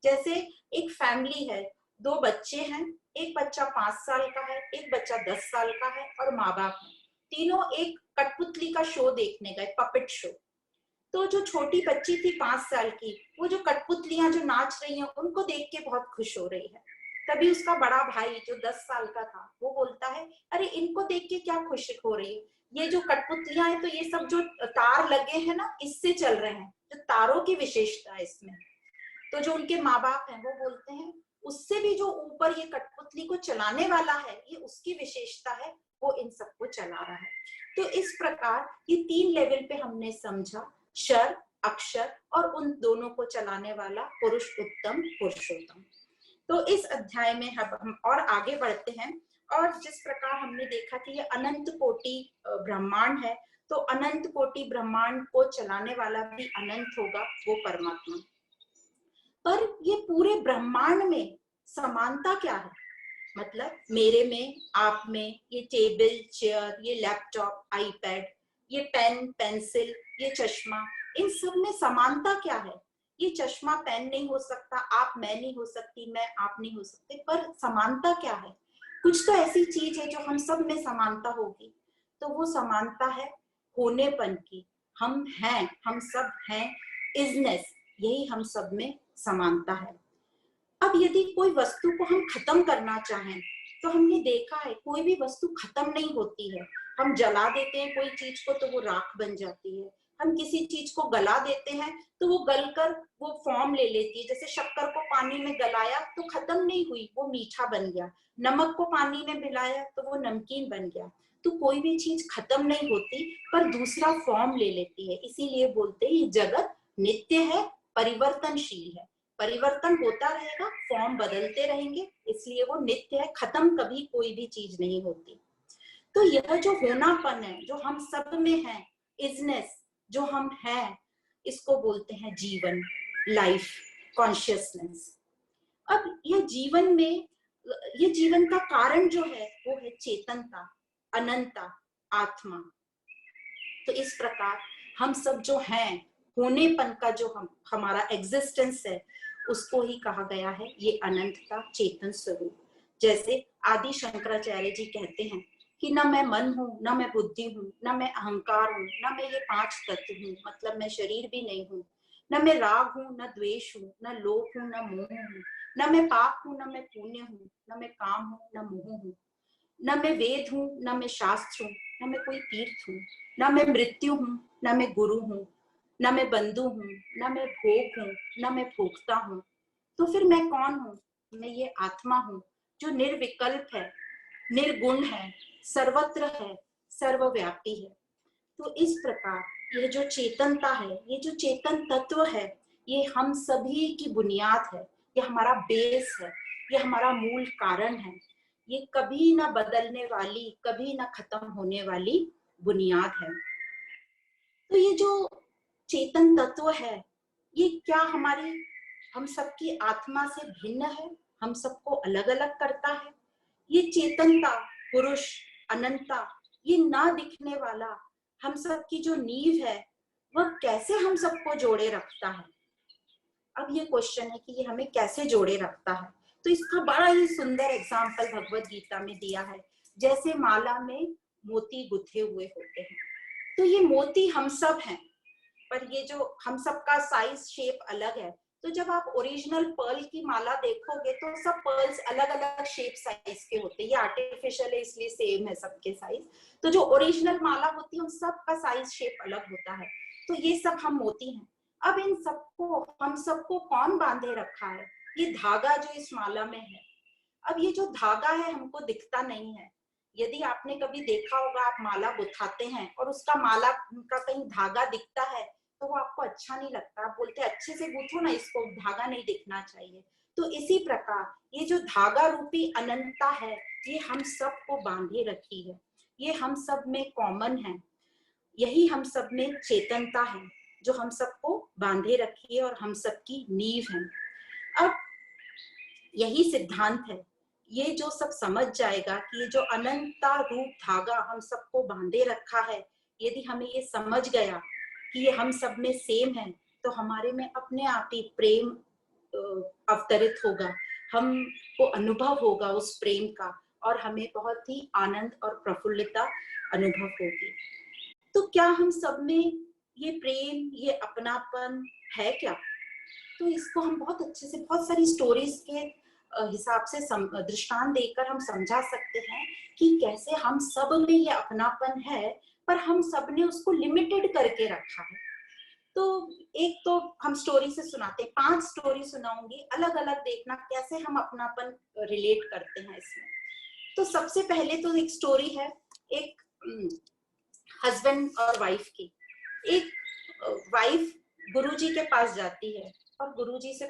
जैसे एक फैमिली है, 2 बच्चे हैं, एक बच्चा 5 साल का है, एक बच्चा 10 साल का है और माँ बाप है। तीनों एक कठपुतली का शो देखने गए, पपेट शो। तो जो छोटी बच्ची थी 5 साल की, वो जो कठपुतलियां जो नाच रही हैं उनको देख के बहुत खुश हो रही है। तभी उसका बड़ा भाई जो 10 साल का था, वो बोलता है अरे इनको देख के क्या खुश हो रही है, ये जो कठपुतलियां हैं तो ये सब जो तार लगे हैं ना, इससे चल रहे हैं, जो तारों की विशेषता है इसमें। तो जो उनके माँ बाप हैं वो बोलते हैं उससे भी जो ऊपर ये कठपुतली को चलाने वाला है, ये उसकी विशेषता है, वो इन सबको चला रहा है। तो इस प्रकार ये 3 लेवल पे हमने समझा, शर, अक्षर और उन दोनों को चलाने वाला पुरुष उत्तम, पुरुषोत्तम। तो इस अध्याय में हम और आगे बढ़ते हैं, और जिस प्रकार हमने देखा कि ये अनंत कोटि ब्रह्मांड है, तो अनंत कोटि ब्रह्मांड को चलाने वाला भी अनंत होगा, वो परमात्मा। पर ये पूरे ब्रह्मांड में समानता क्या है? मतलब मेरे में, आप में, ये टेबल, चेयर, ये लैपटॉप, आईपैड, ये पेन, पेंसिल, ये चश्मा, इन सब में समानता क्या है? ये चश्मा पेन नहीं हो सकता, आप मैं नहीं हो सकती, मैं आप नहीं हो सकते, पर समानता क्या है? कुछ तो ऐसी चीज है जो हम सब में समानता होगी। तो वो समानता है होनेपन की। हम हैं, हम सब हैं, इजनेस, यही हम सब में समानता है। अब यदि कोई वस्तु को हम खत्म करना चाहें, तो हमने देखा है कोई भी वस्तु खत्म नहीं होती है। हम जला देते हैं कोई चीज को तो वो राख बन जाती है, हम किसी चीज को गला देते हैं तो वो गलकर वो फॉर्म ले लेती है। जैसे शक्कर को पानी में गलाया तो खत्म नहीं हुई, वो मीठा बन गया। नमक को पानी में मिलाया तो वो नमकीन बन गया। तो कोई भी चीज खत्म नहीं होती, पर दूसरा फॉर्म ले लेती है। इसीलिए बोलते हैं ये जगत नित्य है, परिवर्तनशील है, परिवर्तन होता रहेगा, फॉर्म बदलते रहेंगे, इसलिए वो नित्य है, खत्म कभी कोई भी चीज नहीं होती। तो यह जो होनापन है, जो हम सब में है, इजनेस, जो हम हैं, इसको बोलते हैं जीवन, लाइफ, कॉन्शियसनेस। अब ये जीवन में, ये जीवन का कारण जो है वो है चेतनता, अनंता, आत्मा। तो इस प्रकार हम सब जो हैं, होनेपन का जो हमारा एग्जिस्टेंस है, उसको ही कहा गया है ये अनंतता, चेतन स्वरूप। जैसे आदि शंकराचार्य जी कहते हैं कि न मैं मन हूँ, न मैं बुद्धि हूँ, न मैं अहंकार हूँ, न मैं ये 5 तत्व हूँ, मतलब मैं शरीर भी नहीं हूँ, न मैं राग हूँ, न द्वेष हूँ, न लोभ हूँ, न मोह हूँ, न मैं पाप हूँ, न मैं पुण्य हूँ, न मैं काम हूँ, न मोह हूँ, न मैं वेद हूँ, न मैं शास्त्र हूँ, न मैं कोई तीर्थ हूँ, न मैं मृत्यु हूँ, न मैं गुरु हूँ, न मैं बंधु हूँ, न मैं भोग हूँ, न मैं भोगता हूँ। तो फिर मैं कौन हूँ? मैं ये आत्मा हूँ जो निर्विकल्प है, निर्गुण है, सर्वत्र है, सर्वव्यापी है। तो इस प्रकार ये जो चेतनता है, ये जो चेतन तत्व है, ये हम सभी की बुनियाद है, ये हमारा बेस है, ये हमारा मूल कारण है। ये कभी ना बदलने वाली, कभी ना खत्म होने वाली बुनियाद है। तो ये जो चेतन तत्व है, ये क्या हमारी हम सबकी आत्मा से भिन्न है, हम सबको अलग अलग करता है। ये चेतनता, पुरुष, अनंता, ये ना दिखने वाला हम सबकी जो नींव है, वह कैसे हम सबको जोड़े रखता है। अब ये क्वेश्चन है कि ये हमें कैसे जोड़े रखता है। तो इसका बड़ा ही सुंदर एग्जाम्पल भगवत गीता में दिया है। जैसे माला में मोती गुथे हुए होते हैं, तो ये मोती हम सब हैं, पर ये जो हम सबका साइज शेप अलग है। तो जब आप ओरिजिनल पर्ल की माला देखोगे तो सब पर्ल्स अलग अलग शेप साइज के होते हैं। ये आर्टिफिशियल है इसलिए सेम है सबके साइज। तो जो ओरिजिनल माला होती है उन सबका साइज शेप अलग होता है। तो ये सब हम मोती हैं। अब इन सबको, हम सबको कौन बांधे रखा है? ये धागा जो इस माला में है। अब ये जो धागा है हमको दिखता नहीं है। यदि आपने कभी देखा होगा, आप माला गुथाते हैं और उसका माला का कहीं धागा दिखता है तो वो आपको अच्छा नहीं लगता, आप बोलते हैं अच्छे से गूंथो ना, इसको धागा नहीं दिखना चाहिए। तो इसी प्रकार ये जो धागा रूपी अनंतता है, ये हम सबको बांधे रखी है। ये हम सब में कॉमन है। यही हम सब में चेतनता है जो हम सबको बांधे रखी है और हम सबकी नींव है। अब यही सिद्धांत है। ये जो सब समझ जाएगा कि ये जो अनंता रूप धागा हम सबको बांधे रखा है, यदि हमें ये समझ गया कि ये हम सब में सेम है, तो हमारे में अपने आप ही प्रेम अवतरित होगा, हमको अनुभव होगा उस प्रेम का, और हमें बहुत ही आनंद और प्रफुल्लता अनुभव होगी। तो क्या हम सब में ये प्रेम, ये अपनापन है क्या? तो इसको हम बहुत अच्छे से, बहुत सारी स्टोरीज के हिसाब से दृष्टांत देकर हम समझा सकते हैं कि कैसे हम सब में ये अपनापन है, पर हम सब ने उसको लिमिटेड करके रखा है। तो एक तो हम स्टोरी से सुनाते हैं, 5 स्टोरी सुनाऊंगी, अलग अलग देखना कैसे हम अपनापन रिलेट करते हैं इसमें। तो सबसे पहले तो एक स्टोरी है, एक हस्बैंड और वाइफ की। एक वाइफ गुरुजी के पास जाती है और गुरुजी से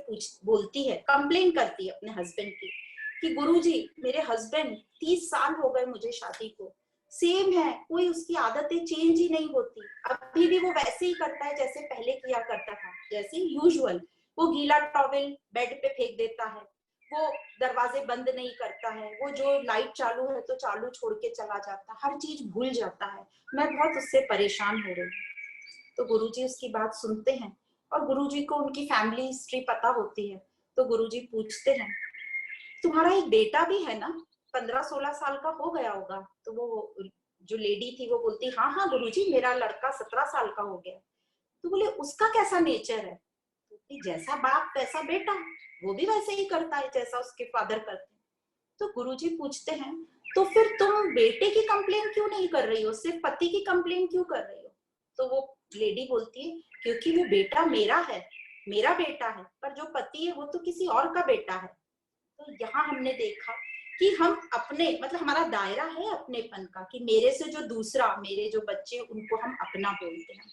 बोलती है, कंप्लेन करती है अपने हस्बैंड की कि गुरुजी, मेरे हस्बैंड 30 साल हो गए मुझे शादी को, सेम है, कोई उसकी आदतें चेंज ही नहीं होती, अभी भी वो वैसे ही करता है जैसे पहले किया करता था, जैसे यूजुअल। वो गीला टॉवेल बेड पे फेंक देता है, वो दरवाजे बंद नहीं करता है, वो जो लाइट चालू है तो चालू छोड़ के चला जाता है, हर चीज भूल जाता है, मैं बहुत उससे परेशान हो रही हूँ। तो गुरुजी उसकी बात सुनते हैं और गुरुजी को उनकी फैमिली हिस्ट्री पता होती है। तो गुरुजी पूछते हैं, तुम्हारा एक बेटा भी है ना, 15-16 साल का हो गया होगा? तो वो जो लेडी थी वो बोलती, हाँ हाँ गुरुजी, मेरा लड़का 17 साल का हो गया। तो बोले, उसका कैसा नेचर है? तो जैसा बाप वैसा बेटा, वो भी वैसे ही करता है जैसा उसके फादर करते हैं। तो गुरुजी पूछते हैं, तो फिर तुम बेटे की कंप्लेन क्यों नहीं कर रही हो, सिर्फ पति की कंप्लेन क्यों कर रही हो? तो वो लेडी बोलती है, क्योंकि वो बेटा मेरा है, मेरा बेटा है, पर जो पति है वो तो किसी और का बेटा है। तो यहाँ हमने देखा कि हम अपने, मतलब हमारा दायरा है अपनेपन का, कि मेरे से जो दूसरा, मेरे जो बच्चे, उनको हम अपना बोलते हैं।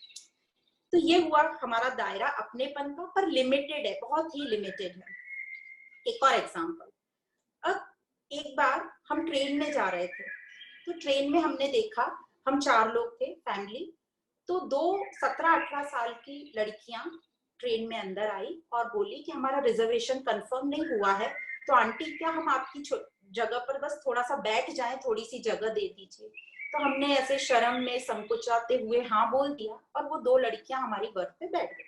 तो ये हुआ हमारा दायरा अपनेपन का, पर लिमिटेड है, बहुत ही लिमिटेड है। एक और एग्जांपल, अब एक बार हम ट्रेन में जा रहे थे, तो ट्रेन में हमने देखा, हम 4 लोग थे फैमिली, तो 2 17-18 साल की लड़कियां ट्रेन में अंदर आई और बोली कि हमारा रिजर्वेशन कंफर्म नहीं हुआ है, तो आंटी क्या हम आपकी जगह पर बस थोड़ा सा बैठ जाएं, थोड़ी सी जगह दे दीजिए। तो हमने ऐसे शर्म में संकुचाते हुए हाँ बोल दिया और वो 2 लड़कियां हमारी बर्थ पे बैठ गई।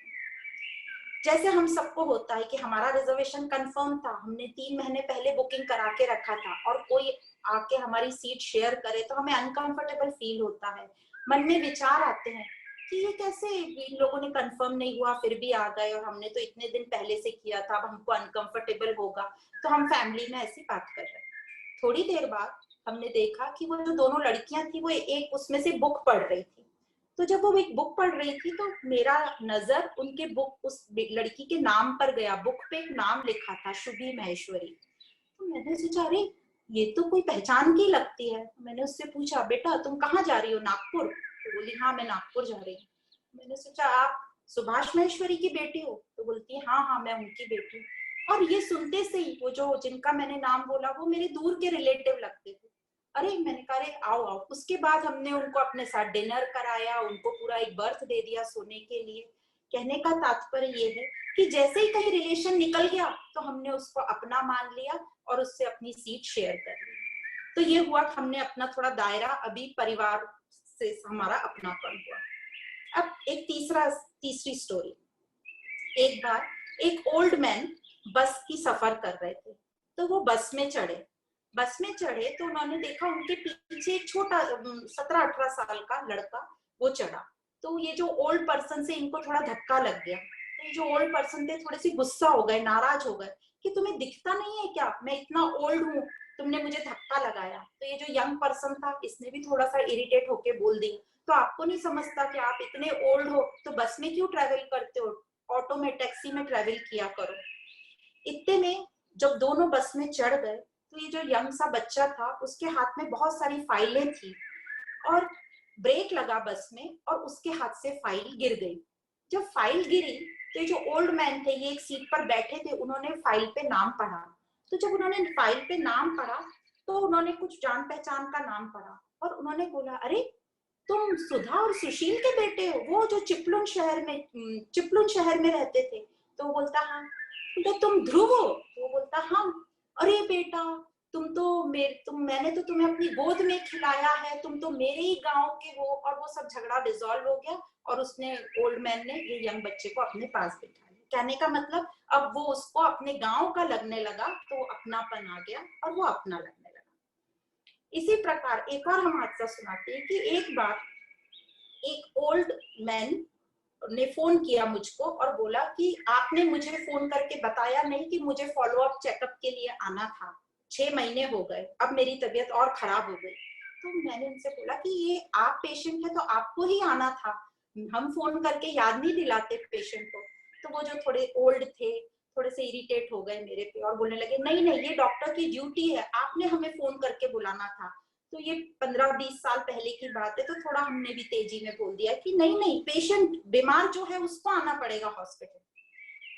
जैसे हम सबको होता है कि हमारा रिजर्वेशन कंफर्म था, हमने 3 महीने पहले बुकिंग करा के रखा था, और कोई आके हमारी सीट शेयर करे तो हमें अनकंफर्टेबल फील होता है, मन में विचार आते हैं कि ये कैसे, इन लोगों ने कंफर्म नहीं हुआ फिर भी आ गए, और हमने तो इतने दिन पहले से किया था, अब हमको अनकंफर्टेबल होगा। तो हम फैमिली में ऐसी बात कर रहे हैं। थोड़ी देर बाद हमने देखा कि वो जो दोनों लड़कियां थी वो एक उसमें से बुक पढ़ रही थी। तो जब वो एक बुक पढ़ रही थी तो मेरा नजर उनके बुक, उस लड़की के नाम पर गया। बुक पे एक नाम लिखा था, शुभी महेश्वरी। तो मैंने सोचा, अरे ये तो कोई पहचान की लगती है। मैंने उससे पूछा, बेटा तुम कहाँ जा रही हो, नागपुर? तो बोली, हाँ मैं नागपुर जा रही हूँ। मैंने सोचा, आप सुभाष महेश्वरी की बेटी हो? तो बोलती है, हाँ हाँ मैं उनकी बेटी हूँ। और ये सुनते से ही वो जो जिनका मैंने नाम बोला वो मेरे दूर के रिलेटिव लगते थे। अरे मैंने कहा, अरे आओ आओ। उसके बाद हमने उनको अपने साथ डिनर कराया, उनको पूरा एक बर्थ दे दिया सोने के लिए, कहने का तात्पर्य ये है कि जैसे ही कहीं रिलेशन निकल गया तो हमने उसको अपना मान लिया और उससे अपनी सीट शेयर कर ली। तो ये हुआ कि हमने अपना थोड़ा दायरा अभी परिवार से हमारा अपनापन हुआ। अब एक तीसरी स्टोरी। एक बार एक ओल्ड मैन बस की सफर कर रहे थे, तो वो बस में चढ़े तो उन्होंने देखा उनके पीछे एक छोटा 17-18 साल का लड़का वो चढ़ा। तो ये जो ओल्ड पर्सन से इनको थोड़ा धक्का लग गया। तो ये जो ओल्ड पर्सन थे थोड़े से गुस्सा हो गए, नाराज हो गए कि तुम्हें दिखता नहीं है क्या, मैं इतना ओल्ड हूँ, तुमने मुझे धक्का लगाया। तो ये जो यंग पर्सन था इसने भी थोड़ा सा इरिटेट होके बोल दी, तो आपको नहीं समझता कि आप इतने ओल्ड हो तो बस में क्यों ट्रेवल करते हो, ऑटो में टैक्सी में ट्रेवल किया करो। इतने में जब दोनों बस में चढ़ गए तो ये जो यंग सा बच्चा था उसके हाथ में बहुत सारी फाइलें थी और ब्रेक लगा बस में और उसके हाथ से फाइल गिर गई। जब फाइल गिरी तो ये जो ओल्ड मैन थे ये एक सीट पर बैठे थे, उन्होंने फाइल पे नाम पढ़ा। तो जब उन्होंने फाइल पे नाम पढ़ा तो उन्होंने कुछ जान पहचान का नाम पढ़ा और उन्होंने बोला, अरे तुम सुधा और सुशील के बेटे हो, वो जो चिपलुन शहर में रहते थे। तो वो बोलता हाँ। बोलता तुम ध्रुव हो? तो वो बोलता हाँ। अरे बेटा मैंने तो तुम्हें अपनी गोद में खिलाया है, तुम तो मेरे ही गांव के हो। और वो सब झगड़ा डिसॉल्व हो गया और उसने ओल्ड मैन ने ये यंग बच्चे को अपने पास बिठा लिया। कहने का मतलब अब वो उसको अपने गांव का लगने लगा, तो अपनापन आ गया और वो अपना लगने लगा। इसी प्रकार एक और हम हादसा सुनाते हैं कि एक बार एक ओल्ड मैन ने फोन किया मुझको और बोला कि आपने मुझे फोन करके बताया नहीं कि मुझे फॉलो अप चेकअप के लिए आना था, 6 महीने हो गए, अब मेरी तबीयत और खराब हो गई। तो मैंने उनसे बोला कि ये आप पेशेंट है तो आपको ही आना था, हम फोन करके याद नहीं दिलाते पेशेंट को। तो वो जो थोड़े ओल्ड थे थोड़े से इरिटेट हो गए मेरे पे और बोलने लगे, नहीं नहीं ये डॉक्टर की ड्यूटी है, आपने हमें फोन करके बुलाना था। तो ये 15-20 साल पहले की बात है, तो थोड़ा हमने भी तेजी में बोल दिया कि नहीं नहीं पेशेंट बीमार जो है उसको आना पड़ेगा हॉस्पिटल।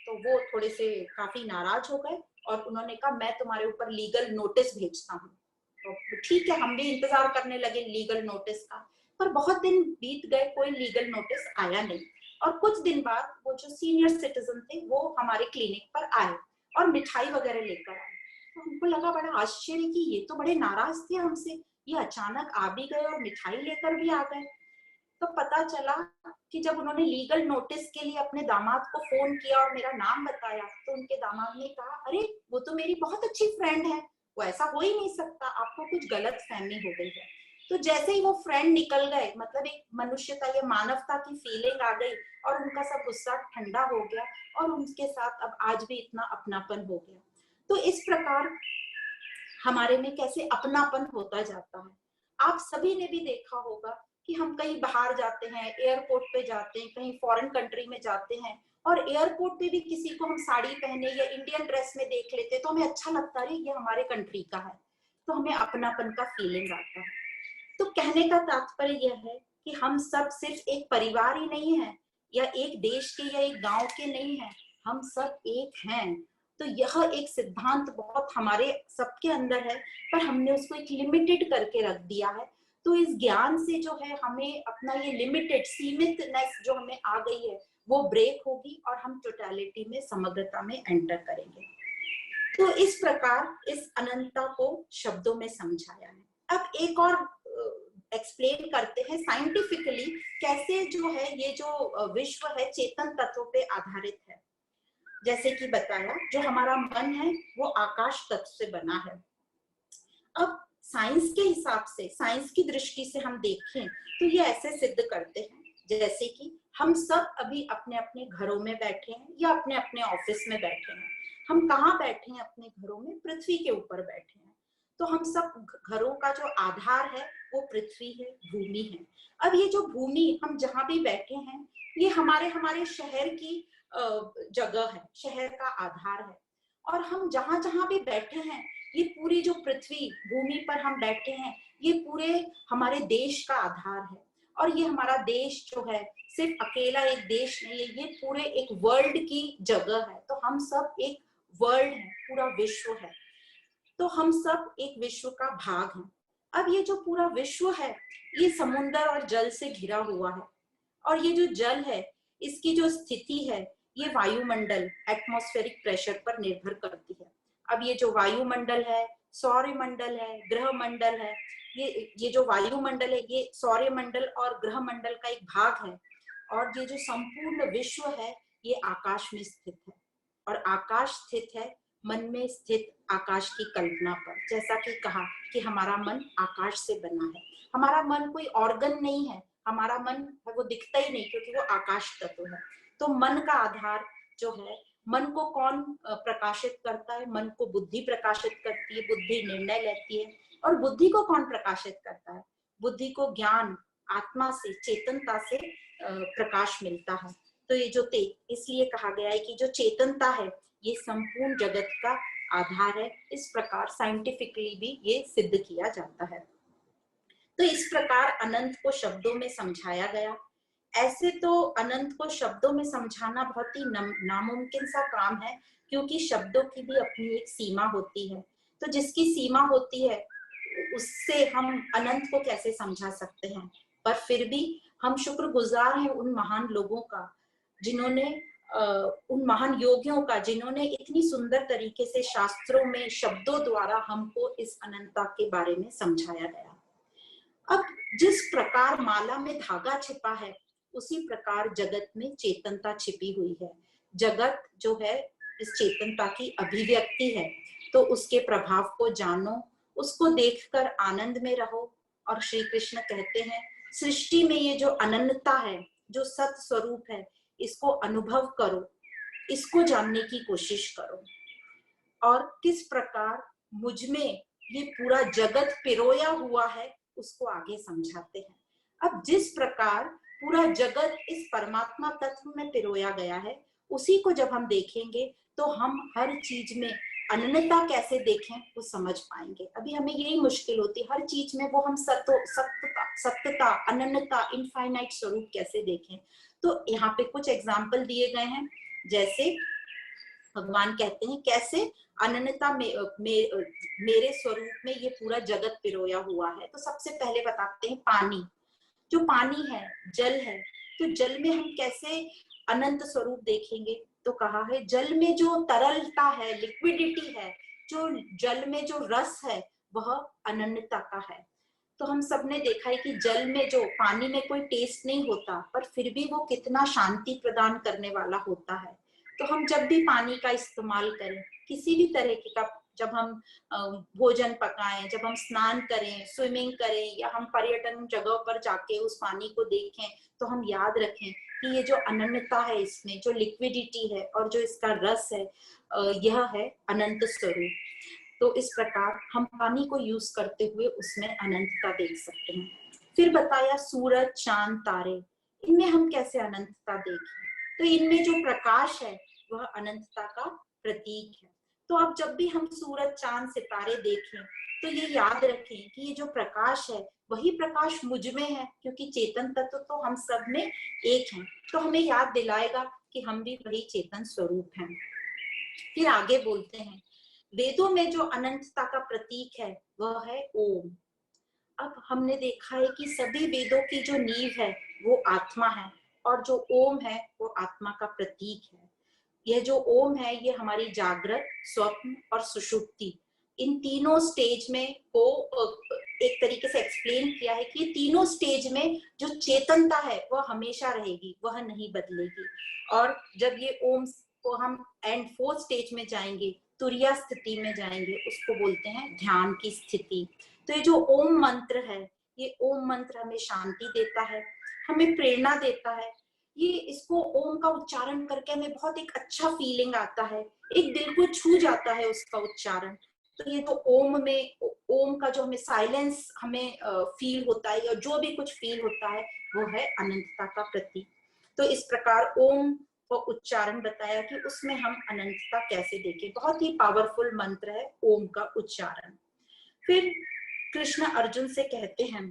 तो वो थोड़े से काफी नाराज हो गए और उन्होंने कहा मैं तुम्हारे ऊपर लीगल नोटिस भेजता हूँ। तो ठीक है, हम भी इंतजार करने लगे लीगल नोटिस का, पर बहुत दिन बीत गए, कोई लीगल नोटिस आया नहीं। और कुछ दिन बाद वो जो सीनियर सिटीजन थे वो हमारे क्लिनिक पर आए और मिठाई वगैरह लेकर आए। तो हमको लगा बड़ा आश्चर्य कि ये तो बड़े नाराज थे हमसे, ये अचानक आ भी गए और मिठाई लेकर भी आ गए। तो पता चला कि जब उन्होंने लीगल नोटिस के लिए अपने दामाद को फोन किया और मेरा नाम बताया तो उनके दामाद ने कहा, अरे वो तो मेरी बहुत अच्छी फ्रेंड है, वो ऐसा हो ही नहीं सकता, आपको कुछ गलत फहमी हो गई है। तो जैसे ही वो फ्रेंड निकल गए, मतलब एक मनुष्यता या मानवता की फीलिंग आ गई और उनका सब गुस्सा ठंडा हो गया और उनके साथ अब आज भी इतना अपनापन हो गया। तो इस प्रकार हमारे में कैसे अपनापन होता जाता है। आप सभी ने भी देखा होगा कि हम कहीं बाहर जाते हैं, एयरपोर्ट पे जाते हैं, कहीं फॉरेन कंट्री में जाते हैं और एयरपोर्ट पे भी किसी को हम साड़ी पहने या इंडियन ड्रेस में देख लेते तो हमें अच्छा लगता है ये हमारे कंट्री का है, तो हमें अपनापन का फीलिंग आता है। तो कहने का तात्पर्य यह है कि हम सब सिर्फ एक परिवार ही नहीं है या एक देश के या एक गांव के नहीं है, हम सब एक हैं। तो यह एक सिद्धांत बहुत हमारे सबके अंदर है, पर हमने उसको एक लिमिटेड करके रख दिया है। तो इस ज्ञान से जो है हमें अपना ये लिमिटेड सीमितनेस जो हमें आ गई है वो ब्रेक होगी और हम टोटलिटी में समग्रता में एंटर करेंगे। तो इस प्रकार इस अनंतता को शब्दों में समझाया है। अब एक और एक्सप्लेन करते हैं साइंटिफिकली कैसे जो है ये जो विश्व है चेतन तत्वों पे आधारित है। जैसे कि बताया जो हमारा मन है वो आकाश तत्व से बना है। अब साइंस के हिसाब से, साइंस की दृष्टि से हम देखें तो ये ऐसे सिद्ध करते हैं जैसे कि हम सब अभी अपने अपने घरों में बैठे हैं या अपने अपने ऑफिस में बैठे हैं। हम कहाँ बैठे हैं? अपने घरों में, पृथ्वी के ऊपर बैठे हैं। तो हम सब घरों का जो आधार है वो पृथ्वी है, भूमि है। अब ये जो भूमि हम जहाँ भी बैठे हैं ये हमारे शहर की जगह है, शहर का आधार है। और हम जहाँ जहाँ भी बैठे हैं ये पूरी जो पृथ्वी भूमि पर हम बैठे हैं ये पूरे हमारे देश का आधार है। और ये हमारा देश जो है सिर्फ अकेला एक देश नहीं है, ये पूरे एक वर्ल्ड की जगह है। तो हम सब एक वर्ल्ड है, पूरा विश्व है। तो हम सब एक विश्व का भाग हैं। अब ये जो पूरा विश्व है ये समुद्र और जल से घिरा हुआ है और ये जो जल है इसकी जो स्थिति है ये वायुमंडल एटमॉस्फेरिक प्रेशर पर निर्भर करती है। अब ये जो वायुमंडल है, सौरमंडल है, ग्रह मंडल है, ये जो वायुमंडल है ये सौरमंडल और ग्रह मंडल का एक भाग है, और ये जो संपूर्ण विश्व है ये आकाश में स्थित है। और आकाश स्थित है मन में स्थित आकाश की कल्पना पर। जैसा कि कहा कि हमारा मन आकाश से बना है। हमारा मन कोई ऑर्गन नहीं है, हमारा मन वो दिखता ही नहीं क्योंकि वो आकाश तत्व है। तो मन का आधार जो है, मन को कौन प्रकाशित करता है? मन को बुद्धि प्रकाशित करती है, बुद्धि निर्णय लेती है। और बुद्धि को कौन प्रकाशित करता है? बुद्धि को ज्ञान, आत्मा से, चेतनता से प्रकाश मिलता है। तो ये जो इसलिए कहा गया है कि जो चेतनता है ये संपूर्ण जगत का आधार है। इस प्रकार साइंटिफिकली भी ये सिद्ध किया जाता है। तो इस प्रकार अनंत को शब्दों में समझाया गया। ऐसे तो अनंत को शब्दों में समझाना बहुत ही नामुमकिन सा काम है, क्योंकि शब्दों की भी अपनी एक सीमा होती है। तो जिसकी सीमा होती है उससे हम अनंत को कैसे समझा सकते हैं? पर फिर भी हम शुक्रगुजार हैं उन महान लोगों का, जिन्होंने उन महान योगियों का, जिन्होंने इतनी सुंदर तरीके से शास्त्रों में शब्दों द्वारा हमको इस अनंतता के बारे में समझाया गया। अब जिस प्रकार माला में धागा छिपा है, उसी प्रकार जगत में चेतनता छिपी हुई है। जगत जो है इस चेतनता की अभिव्यक्ति है। तो उसके प्रभाव को जानो, उसको देखकर आनंद में रहो। और श्री कृष्ण कहते हैं सृष्टि में ये जो अनन्यता है, जो सत स्वरूप है, इसको अनुभव करो, इसको जानने की कोशिश करो। और किस प्रकार मुझ में ये पूरा जगत पिरोया हुआ है उसको आगे समझाते हैं। अब जिस प्रकार पूरा जगत इस परमात्मा तत्व में पिरोया गया है, उसी को जब हम देखेंगे तो हम हर चीज में अनन्यता कैसे देखें वो समझ पाएंगे। अभी हमें यही मुश्किल होती है, हर चीज में वो हम सत्यता, अनन्यता, इनफाइनाइट स्वरूप कैसे देखें। तो यहाँ पे कुछ एग्जाम्पल दिए गए हैं। जैसे भगवान कहते हैं कैसे अनन्यता मेरे स्वरूप में ये पूरा जगत पिरोया हुआ है। तो सबसे पहले बताते हैं पानी। जो पानी है, जल है, तो जल में हम कैसे अनंत स्वरूप देखेंगे? तो कहा है जल में जो तरलता है, लिक्विडिटी है, जो जल में जो रस है, वह अनन्यता का है। तो हम सब ने देखा है कि जल में, जो पानी में कोई टेस्ट नहीं होता, पर फिर भी वो कितना शांति प्रदान करने वाला होता है। तो हम जब भी पानी का इस्तेमाल करें, किसी भी तरह का, जब हम भोजन पकाएं, जब हम स्नान करें, स्विमिंग करें, या हम पर्यटन जगह पर जाके उस पानी को देखें, तो हम याद रखें कि ये जो अनन्यता है, इसमें जो लिक्विडिटी है और जो इसका रस है, यह है अनंत स्वरूप। तो इस प्रकार हम पानी को यूज करते हुए उसमें अनंतता देख सकते हैं। फिर बताया सूरज, चांद, तारे, इनमें हम कैसे अनंतता देखें? तो इनमें जो प्रकाश है वह अनंतता का प्रतीक है। तो अब जब भी हम सूरज, चांद, सितारे देखें तो ये याद रखें कि ये जो प्रकाश है वही प्रकाश मुझ में है, क्योंकि चेतन तत्व तो हम सब में एक हैं। तो हमें याद दिलाएगा कि हम भी वही चेतन स्वरूप हैं। फिर आगे बोलते हैं वेदों में जो अनंतता का प्रतीक है वह है ओम। अब हमने देखा है कि सभी वेदों की जो नींव है वो आत्मा है, और जो ओम है वो आत्मा का प्रतीक है। यह जो ओम है ये हमारी जागृत, स्वप्न और सुषुप्ति, इन तीनों स्टेज में को एक तरीके से एक्सप्लेन किया है कि तीनों स्टेज में जो चेतनता है वह हमेशा रहेगी, वह नहीं बदलेगी। और जब ये ओम को हम एंड फोर्थ स्टेज में जाएंगे, तुरिया स्थिति में जाएंगे, उसको बोलते हैं ध्यान की स्थिति। तो ये जो ओम मंत्र है, ये ओम मंत्र हमें शांति देता है, हमें प्रेरणा देता है। ये इसको ओम का उच्चारण करके हमें बहुत एक अच्छा फीलिंग आता है, एक दिल को छू जाता है उसका उच्चारण। तो ये तो ओम में, ओम का जो हमें साइलेंस हमें फील होता है, या जो भी कुछ फील होता है वो है अनंतता का प्रतीक। तो इस प्रकार ओम को उच्चारण बताया कि उसमें हम अनंतता कैसे देखें। बहुत ही पावरफुल मंत्र है ओम का उच्चारण। फिर कृष्ण अर्जुन से कहते हैं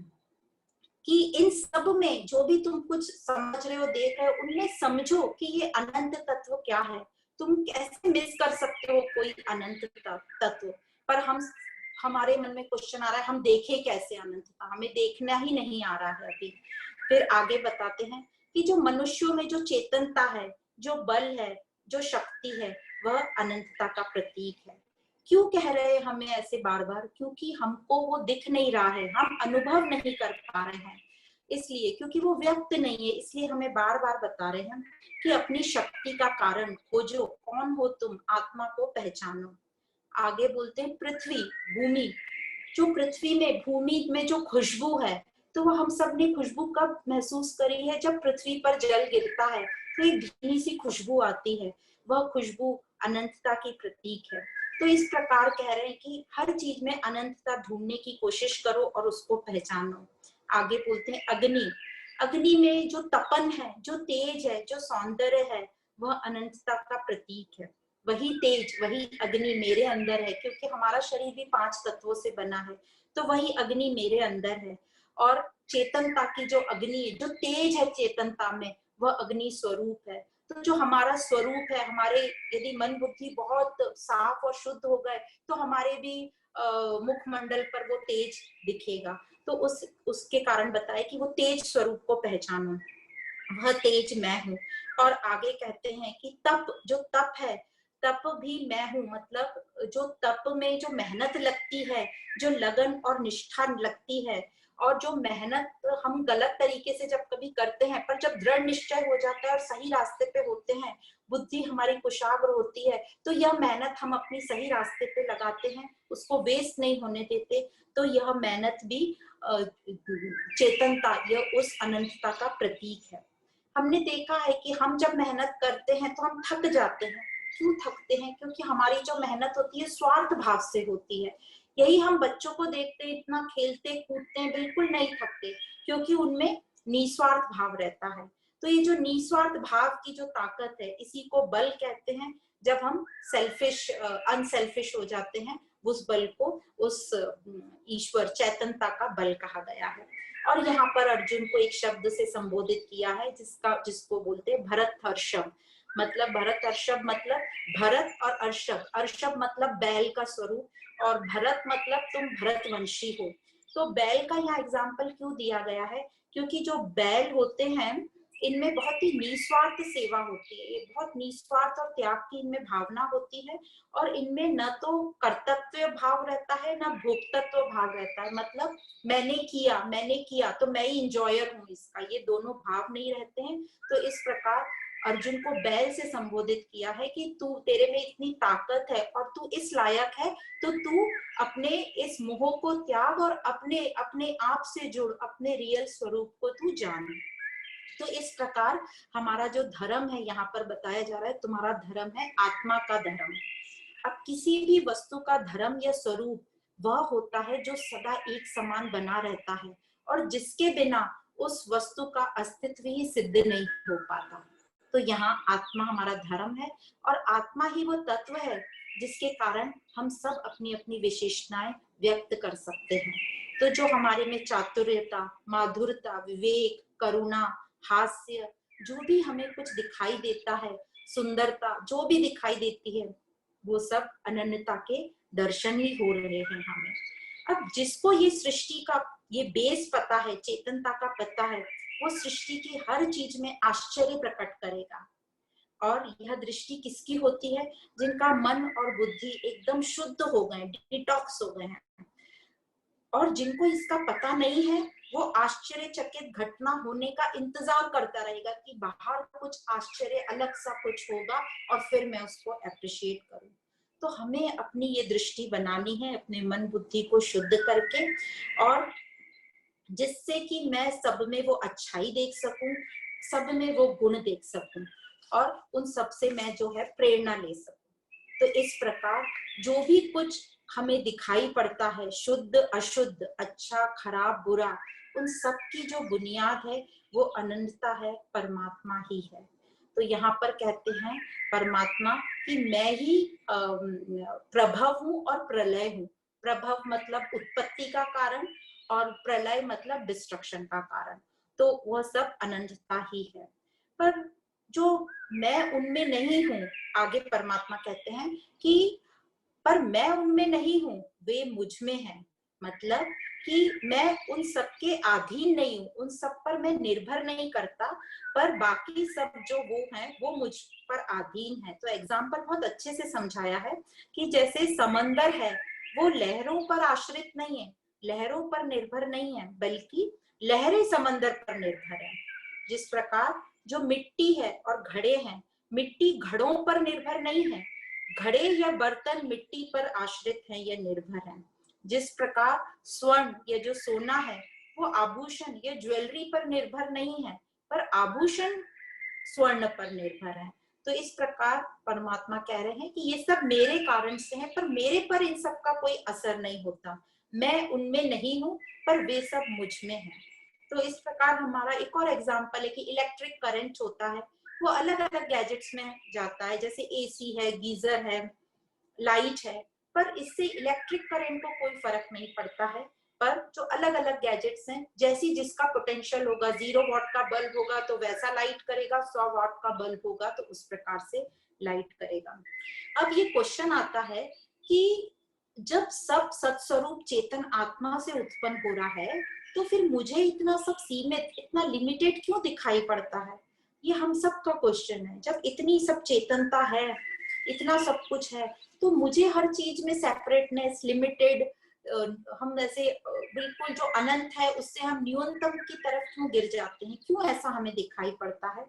कि इन सब में जो भी तुम कुछ समझ रहे हो, देख रहे हो, उनमें समझो कि ये अनंत तत्व क्या है। तुम कैसे मिस कर सकते हो कोई अनंत तत्व? पर हमारे मन में क्वेश्चन आ रहा है, हम देखें कैसे अनंतता? हमें देखना ही नहीं आ रहा है अभी। फिर आगे बताते हैं कि जो मनुष्यों में जो चेतनता है, जो बल है, जो शक्ति है, वह अनंतता का प्रतीक है। क्यों कह रहे हैं हमें ऐसे बार बार? क्योंकि हमको वो दिख नहीं रहा है, हम अनुभव नहीं कर पा रहे हैं, इसलिए, क्योंकि वो व्यक्त नहीं है, इसलिए हमें बार बार बता रहे हैं कि अपनी शक्ति का कारण खोजो, कौन हो तुम, आत्मा को पहचानो। आगे बोलते हैं पृथ्वी, भूमि, जो पृथ्वी में, भूमि में जो खुशबू है, तो वो हम सब ने खुशबू कब महसूस करी है? जब पृथ्वी पर जल गिरता है तो एक धीमी सी खुशबू आती है, वह खुशबू अनंतता की प्रतीक है। तो इस प्रकार कह रहे हैं कि हर चीज में अनंतता ढूंढने की कोशिश करो और उसको पहचानो। आगे बोलते हैं अग्नि, अग्नि में जो तपन है, जो तेज है, जो सौंदर्य है, वह अनंतता का प्रतीक है। वही तेज, वही अग्नि मेरे अंदर है, क्योंकि हमारा शरीर भी 5 तत्वों से बना है, तो वही अग्नि मेरे अंदर है। और चेतनता की जो अग्नि, जो तेज है चेतनता में, वह अग्नि स्वरूप है। तो जो हमारा स्वरूप है, हमारे यदि मन बुद्धि बहुत साफ और शुद्ध हो गए तो हमारे भी मुखमंडल पर वो तेज दिखेगा। तो उसके कारण बताए कि वो तेज स्वरूप को पहचानो, वह तेज मैं हूँ। और आगे कहते हैं कि तप, जो तप है, तप भी मैं हूँ। मतलब जो तप में जो मेहनत लगती है, जो लगन और निष्ठा लगती है, और जो मेहनत हम गलत तरीके से जब कभी करते हैं, पर जब दृढ़ निश्चय हो जाता है और सही रास्ते पे होते हैं, बुद्धि हमारी कुशाग्र होती है, तो यह मेहनत हम अपनी सही रास्ते पे लगाते हैं, उसको वेस्ट नहीं होने देते। तो यह मेहनत भी चेतनता, यह उस अनंतता का प्रतीक है। हमने देखा है कि हम जब मेहनत करते हैं तो हम थक जाते हैं। क्यों थकते हैं? क्योंकि हमारी जो मेहनत होती है स्वार्थ भाव से होती है। यही हम बच्चों को देखते हैं, इतना खेलते कूदते हैं, बिल्कुल नहीं थकते, क्योंकि उनमें निस्वार्थ भाव रहता है। तो ये जो निस्वार्थ भाव की जो ताकत है, इसी को बल कहते हैं। जब हम सेल्फिश, अनसेल्फिश हो जाते हैं, उस बल को, उस ईश्वर चैतनता का बल कहा गया है। और यहाँ पर अर्जुन को एक शब्द से संबोधित किया है, जिसको बोलते हैं भरत हर्षभ। मतलब भरत हर्षभ मतलब भरत और अर्षभ, अर्षभ मतलब बैल का स्वरूप, और भरत मतलब तुम भरतवंशी हो। तो बैल का यहाँ एग्जाम्पल क्यों दिया गया है? क्योंकि जो बैल होते हैं, इनमें बहुत ही निस्वार्थ सेवा होती है, ये बहुत निस्वार्थ और त्याग की इनमें भावना होती है। और इनमें न तो कर्तव्य भाव रहता है, न भोक्तत्व भाव रहता है। मतलब मैंने किया तो मैं ही इंजॉयर हूँ इसका, ये दोनों भाव नहीं रहते हैं। तो इस प्रकार अर्जुन को बैल से संबोधित किया है कि तू, तेरे में इतनी ताकत है और तू इस लायक है, तो तू अपने इस मोह को त्याग और अपने अपने आप से जुड़, अपने रियल स्वरूप को तू जान। तो इस प्रकार हमारा जो धर्म है, यहाँ पर बताया जा रहा है तुम्हारा धर्म है आत्मा का धर्म। अब किसी भी वस्तु का धर्म या स्वरूप वह होता है जो सदा एक समान बना रहता है, और जिसके बिना उस वस्तु का अस्तित्व ही सिद्ध नहीं हो पाता। तो यहाँ आत्मा हमारा धर्म है, और आत्मा ही वो तत्व है जिसके कारण हम सब अपनी अपनी विशेषताएं व्यक्त कर सकते हैं। तो जो हमारे में चातुर्यता, माधुरता, विवेक, करुणा, हास्य, जो भी हमें कुछ दिखाई देता है, सुंदरता जो भी दिखाई देती है, वो सब अनन्यता के दर्शन ही हो रहे हैं हमें। अब जिसको ये सृष्टि का ये बेस पता है, चेतनता का पता है, वो सृष्टि की हर चीज में आश्चर्य प्रकट करेगा। और यह दृष्टि किसकी होती है? जिनका मन और बुद्धि एकदम शुद्ध हो गए, डिटॉक्स हो गए हैं। और जिनको इसका पता नहीं है, वो आश्चर्यचकित घटना होने का इंतजार करता रहेगा कि बाहर कुछ आश्चर्य अलग सा कुछ होगा और फिर मैं उसको अप्रिशिएट करूं। तो हमें अपनी ये दृष्टि बनानी है, अपने मन बुद्धि को शुद्ध करके, और जिससे कि मैं सब में वो अच्छाई देख सकूं, सब में वो गुण देख सकूं, और उन सब से मैं जो है प्रेरणा ले सकूं। तो इस प्रकार जो भी कुछ हमें दिखाई पड़ता है, शुद्ध अशुद्ध, अच्छा खराब बुरा, उन सब की जो बुनियाद है वो अनंतता है, परमात्मा ही है। तो यहाँ पर कहते हैं परमात्मा कि मैं ही प्रभव हूँ और प्रलय हूँ। प्रभव मतलब उत्पत्ति का कारण, और प्रलय मतलब डिस्ट्रक्शन का कारण। तो वह सब अनंतता ही है। पर जो मैं उनमें नहीं हूँ, आगे परमात्मा कहते हैं कि पर मैं उनमें नहीं हूँ, वे मुझ में हैं। मतलब कि मैं उन सब के अधीन नहीं हूँ, उन सब पर मैं निर्भर नहीं करता, पर बाकी सब जो वो हैं वो मुझ पर अधीन है। तो एग्जाम्पल बहुत अच्छे से समझाया है कि जैसे समंदर है वो लहरों पर आश्रित नहीं है, लहरों पर निर्भर नहीं है, बल्कि लहरें समंदर पर निर्भर है। जिस प्रकार जो मिट्टी है और घड़े हैं, मिट्टी घड़ों पर निर्भर नहीं है, घड़े या बर्तन मिट्टी पर आश्रित हैं या निर्भर हैं। जिस प्रकार स्वर्ण या जो सोना है वो आभूषण या ज्वेलरी पर निर्भर नहीं है, पर आभूषण स्वर्ण पर निर्भर है। तो इस प्रकार परमात्मा कह रहे हैं कि ये सब मेरे कारण से है, पर मेरे पर इन सब का कोई असर नहीं होता, मैं उनमें नहीं हूँ पर वे सब मुझ में है। तो इस प्रकार हमारा एक और एग्जाम्पल है कि इलेक्ट्रिक करंट होता है वो अलग अलग गैजेट्स में जाता है, जैसे एसी है, गीजर है, लाइट है, पर इससे इलेक्ट्रिक करंट को कोई फर्क नहीं पड़ता है। पर जो अलग अलग गैजेट्स हैं, जैसी जिसका पोटेंशियल होगा, 0 वाट का बल्ब होगा तो वैसा लाइट करेगा, 100 वाट का बल्ब होगा तो उस प्रकार से लाइट करेगा। अब ये क्वेश्चन आता है कि जब सब सत्स्वरूप चेतन आत्मा से उत्पन्न हो रहा है तो फिर मुझे इतना सब सीमित, इतना लिमिटेड क्यों दिखाई पड़ता है? ये हम सब का क्वेश्चन है। जब इतनी सब चेतनता है, इतना सब कुछ है, तो मुझे हर चीज में सेपरेटनेस, लिमिटेड, हम ऐसे बिल्कुल जो अनंत है उससे हम न्यूनतम की तरफ क्यों गिर जाते हैं, क्यों ऐसा हमें दिखाई पड़ता है?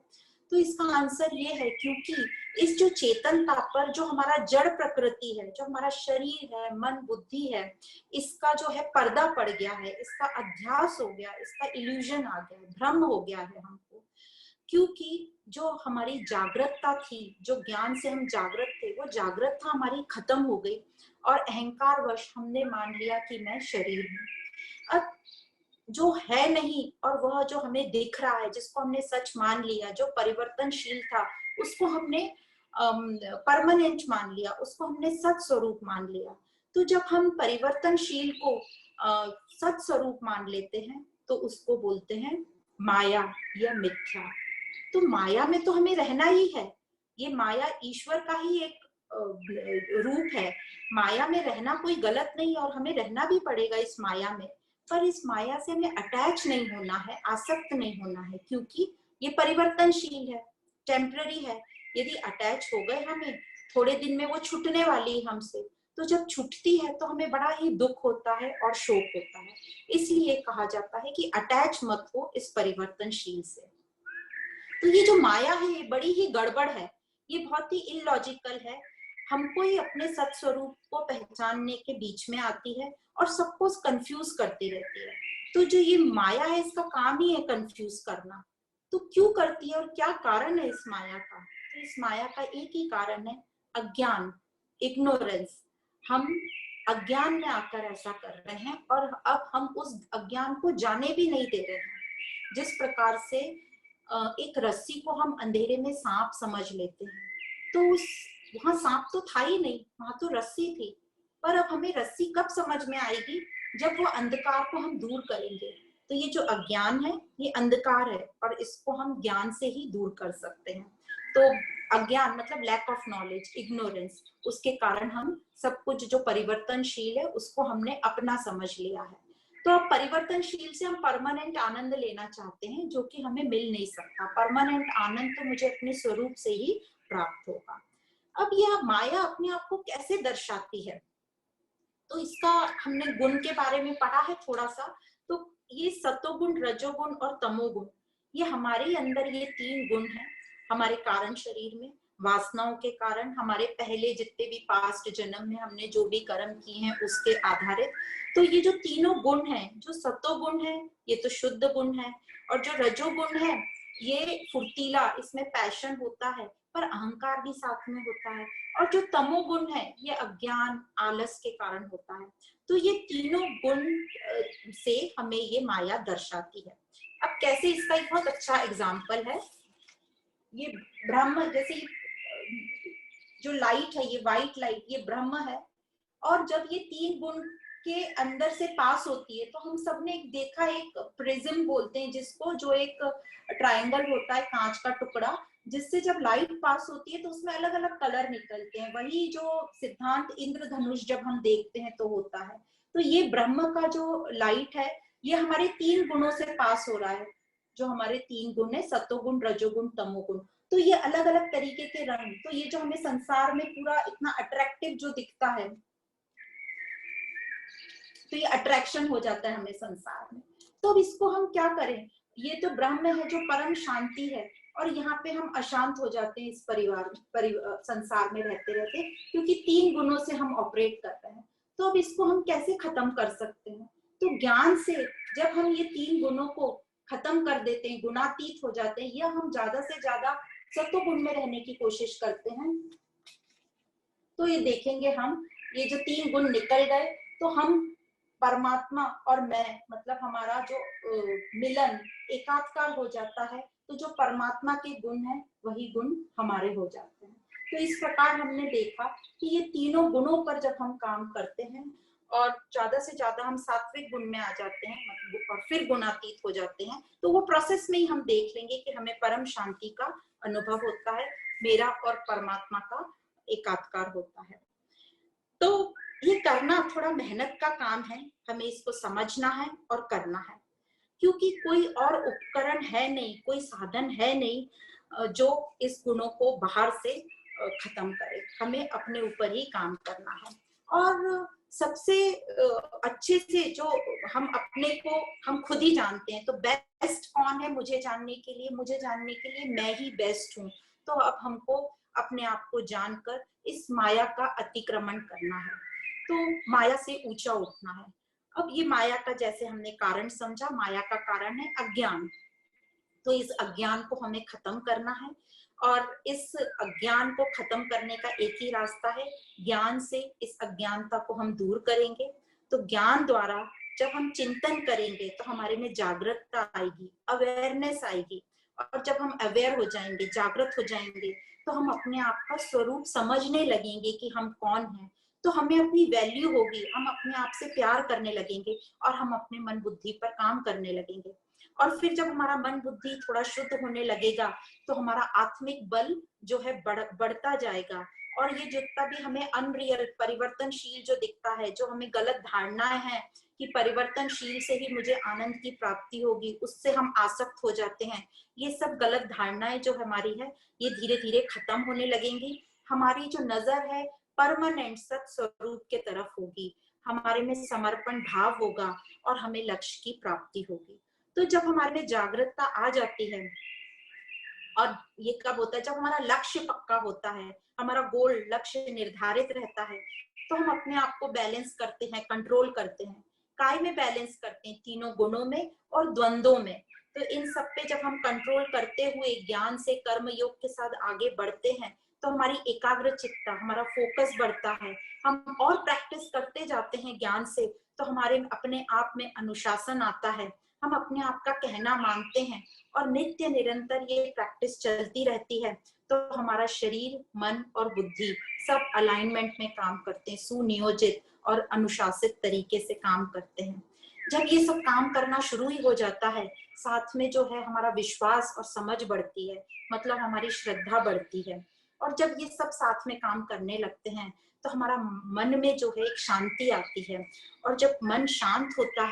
तो इसका आंसर ये है क्योंकि इस जो चेतनता पर जो हमारा जड़ प्रकृति है, जो हमारा शरीर है, मन बुद्धि है, इसका जो है पर्दा पड़ गया है, इसका अध्यास हो गया, इसका इल्यूजन आ गया, भ्रम हो गया है हमको। क्योंकि जो हमारी जागृतता थी, जो ज्ञान से हम जागृत थे, वो जागृतता हमारी खत्म हो गई और अहंकार वश हमने मान लिया कि मैं शरीर हूँ। अब जो है नहीं और वह जो हमें दिख रहा है, जिसको हमने सच मान लिया, जो परिवर्तनशील था, उसको हमने परमानेंट मान लिया, उसको हमने सत स्वरूप मान लिया। तो जब हम परिवर्तनशील को सत स्वरूप मान लेते हैं तो उसको बोलते हैं माया या मिथ्या। तो माया में तो हमें रहना ही है, ये माया ईश्वर का ही एक रूप है। माया में रहना कोई गलत नहीं और हमें रहना भी पड़ेगा इस माया में, पर इस माया से हमें अटैच नहीं होना है, आसक्त नहीं होना है, क्योंकि ये परिवर्तनशील है, टेम्पररी है। यदि अटैच हो गए हमें, थोड़े दिन में वो छूटने वाली है हमसे, तो जब छूटती है तो हमें बड़ा ही दुख होता है और शोक होता है। इसलिए कहा जाता है कि अटैच मत हो इस परिवर्तनशील से। तो ये जो माया है ये बड़ी ही गड़बड़ है, ये बहुत ही इलॉजिकल है, हमको ही अपने सत्स्वरूप को पहचानने के बीच में आती है और सबको कंफ्यूज करती रहती है। तो जो ये माया है इसका काम ही है कंफ्यूज करना। तो क्यों करती है और क्या कारण है इस माया का? तो इस माया का एक ही कारण है, अज्ञान, इग्नोरेंस। हम अज्ञान में आकर ऐसा कर रहे हैं और अब हम उस अज्ञान को जाने भी नहीं दे रहे हैं। जिस प्रकार से एक रस्सी को हम अंधेरे में सांप समझ लेते हैं, तो उस वहां सांप तो था ही नहीं, वहां तो रस्सी थी। पर अब हमें रस्सी कब समझ में आएगी? जब वो अंधकार को हम दूर करेंगे। तो ये जो अज्ञान है ये अंधकार है और इसको हम ज्ञान से ही दूर कर सकते हैं। तो अज्ञान मतलब लैक ऑफ नॉलेज, इग्नोरेंस, उसके कारण हम सब कुछ जो परिवर्तनशील है उसको हमने अपना समझ लिया है। तो अब परिवर्तनशील से हम परमानेंट आनंद लेना चाहते हैं, जो कि हमें मिल नहीं सकता। परमानेंट आनंद तो मुझे अपने स्वरूप से ही प्राप्त होगा। अब यह माया अपने आप को कैसे दर्शाती है? तो इसका हमने गुण के बारे में पढ़ा है थोड़ा सा। तो ये सतोगुण, रजोगुण और तमोगुण, ये हमारे अंदर ये 3 गुण हैं हमारे कारण शरीर में, वासनाओं के कारण, हमारे पहले जितने भी पास्ट जन्म में हमने जो भी कर्म किए हैं उसके आधारित। तो ये जो तीनों गुण हैं, जो सतोगुण है ये तो शुद्ध गुण है, और जो रजोगुण है ये फुर्तीला, इसमें पैशन होता है पर अहंकार भी साथ में होता है, और जो तमोगुण है ये अज्ञान, आलस के कारण होता है। तो ये तीनों गुण से हमें ये माया दर्शाती है। अब कैसे, इसका एक बहुत अच्छा एग्जाम्पल है, ये ब्रह्म, जैसे जो लाइट है, ये व्हाइट लाइट, ये ब्रह्म है, और जब ये 3 गुण के अंदर से पास होती है तो हम सबने एक देखा, एक प्रिज्म बोलते हैं जिसको, जो एक ट्रायंगल होता है, कांच का टुकड़ा, जिससे जब लाइट पास होती है तो उसमें अलग अलग कलर निकलते हैं। वही जो सिद्धांत इंद्रधनुष जब हम देखते हैं तो होता है। तो ये ब्रह्म का जो लाइट है ये हमारे 3 गुणों से पास हो रहा है। जो हमारे 3 गुण है, सत्वगुण, रजोगुण, तमोगुण, तो ये अलग अलग तरीके के रंग, तो ये जो हमें संसार में पूरा इतना अट्रैक्टिव जो दिखता है, तो ये अट्रैक्शन हो जाता है हमें संसार में। तो अब इसको हम क्या करें? ये तो ब्रह्म है जो परम शांति है, और यहाँ पे हम अशांत हो जाते हैं इस संसार में रहते रहते, क्योंकि 3 गुणों से हम ऑपरेट कर रहे हैं। तो अब इसको हम कैसे खत्म कर सकते हैं? तो ज्ञान से जब हम ये 3 गुणों को खत्म कर देते हैं, गुणातीत हो जाते हैं, या हम ज्यादा से ज्यादा सत्व गुण में रहने की कोशिश करते हैं, तो ये देखेंगे हम, ये जो 3 गुण निकल गए, तो हम परमात्मा और मैं, मतलब हमारा जो मिलन एकात्कार हो जाता है, तो जो परमात्मा के गुण है वही गुण हमारे हो जाते हैं। तो इस प्रकार हमने देखा कि ये तीनों गुणों पर जब हम काम करते हैं और ज्यादा से ज्यादा हम सात्विक गुण में आ जाते हैं, मतलब और फिर गुणातीत हो जाते हैं, तो वो प्रोसेस में ही हम देख लेंगे कि हमें परम शांति का अनुभव होता है, मेरा और परमात्मा का एकात्कार होता है। तो ये करना थोड़ा मेहनत का काम है, हमें इसको समझना है और करना है, क्योंकि कोई और उपकरण है नहीं, कोई साधन है नहीं जो इस गुणों को बाहर से खत्म करे। हमें अपने ऊपर ही काम करना है। और सबसे अच्छे से जो हम अपने को हम खुद ही जानते हैं, तो बेस्ट कौन है मुझे जानने के लिए मैं ही बेस्ट हूँ। तो अब हमको अपने आप को जानकर इस माया का अतिक्रमण करना है, तो माया से ऊंचा उठना है। अब ये माया का जैसे हमने कारण समझा, माया का कारण है अज्ञान, तो इस अज्ञान को हमें खत्म करना है, और इस अज्ञान को खत्म करने का एक ही रास्ता है, ज्ञान से इस अज्ञानता को हम दूर करेंगे। तो ज्ञान द्वारा जब हम चिंतन करेंगे तो हमारे में जागरूकता आएगी, अवेयरनेस आएगी, और जब हम अवेयर हो जाएंगे, जागृत हो जाएंगे, तो हम अपने आप का स्वरूप समझने लगेंगे कि हम कौन हैं। तो हमें अपनी वैल्यू होगी, हम अपने आप से प्यार करने लगेंगे, और हम अपने मन बुद्धि पर काम करने लगेंगे। और फिर जब हमारा मन बुद्धि थोड़ा शुद्ध होने लगेगा, तो हमारा आत्मिक बल जो है बढ़ता जाएगा, और ये जितना भी हमें अनरियल, परिवर्तनशील जो दिखता है, जो हमें गलत धारणाएं हैं कि परिवर्तनशील से ही मुझे आनंद की प्राप्ति होगी, उससे हम आसक्त हो जाते हैं, ये सब गलत धारणाएं जो हमारी है, ये धीरे धीरे खत्म होने लगेंगी। हमारी जो नजर है परमानेंट सत स्वरूप के तरफ होगी, हमारे में समर्पण भाव होगा, और हमें लक्ष्य की प्राप्ति होगी। तो जब हमारे में जागरूकता आ जाती है, और ये कब होता है? जब हमारा लक्ष्य पक्का होता है, हमारा गोल लक्ष्य निर्धारित रहता है, तो हम अपने आप को बैलेंस करते हैं, कंट्रोल करते हैं। काय में बैलेंस करते हैं? तीनों गुणों में और द्वंद्वों में। तो इन सब पे जब हम कंट्रोल करते हुए ज्ञान से कर्म योग के साथ आगे बढ़ते हैं, तो हमारी एकाग्र चित्ता, हमारा फोकस बढ़ता है, हम और प्रैक्टिस करते जाते हैं ज्ञान से, तो हमारे अपने आप में अनुशासन आता है, हम अपने आप का कहना मानते हैं, और नित्य निरंतर ये प्रैक्टिस चलती रहती है, तो हमारा शरीर, मन और बुद्धि सब अलाइनमेंट में काम करते हैं, सुनियोजित और अनुशासित तरीके से काम करते हैं। जब ये सब काम करना शुरू ही हो जाता है, साथ में जो है हमारा विश्वास और समझ बढ़ती है, मतलब हमारी श्रद्धा बढ़ती है, और जब ये सब साथ में काम करने लगते हैं, तो हमारा मन में जो है एक शांति आती है। और जब मन शांत होता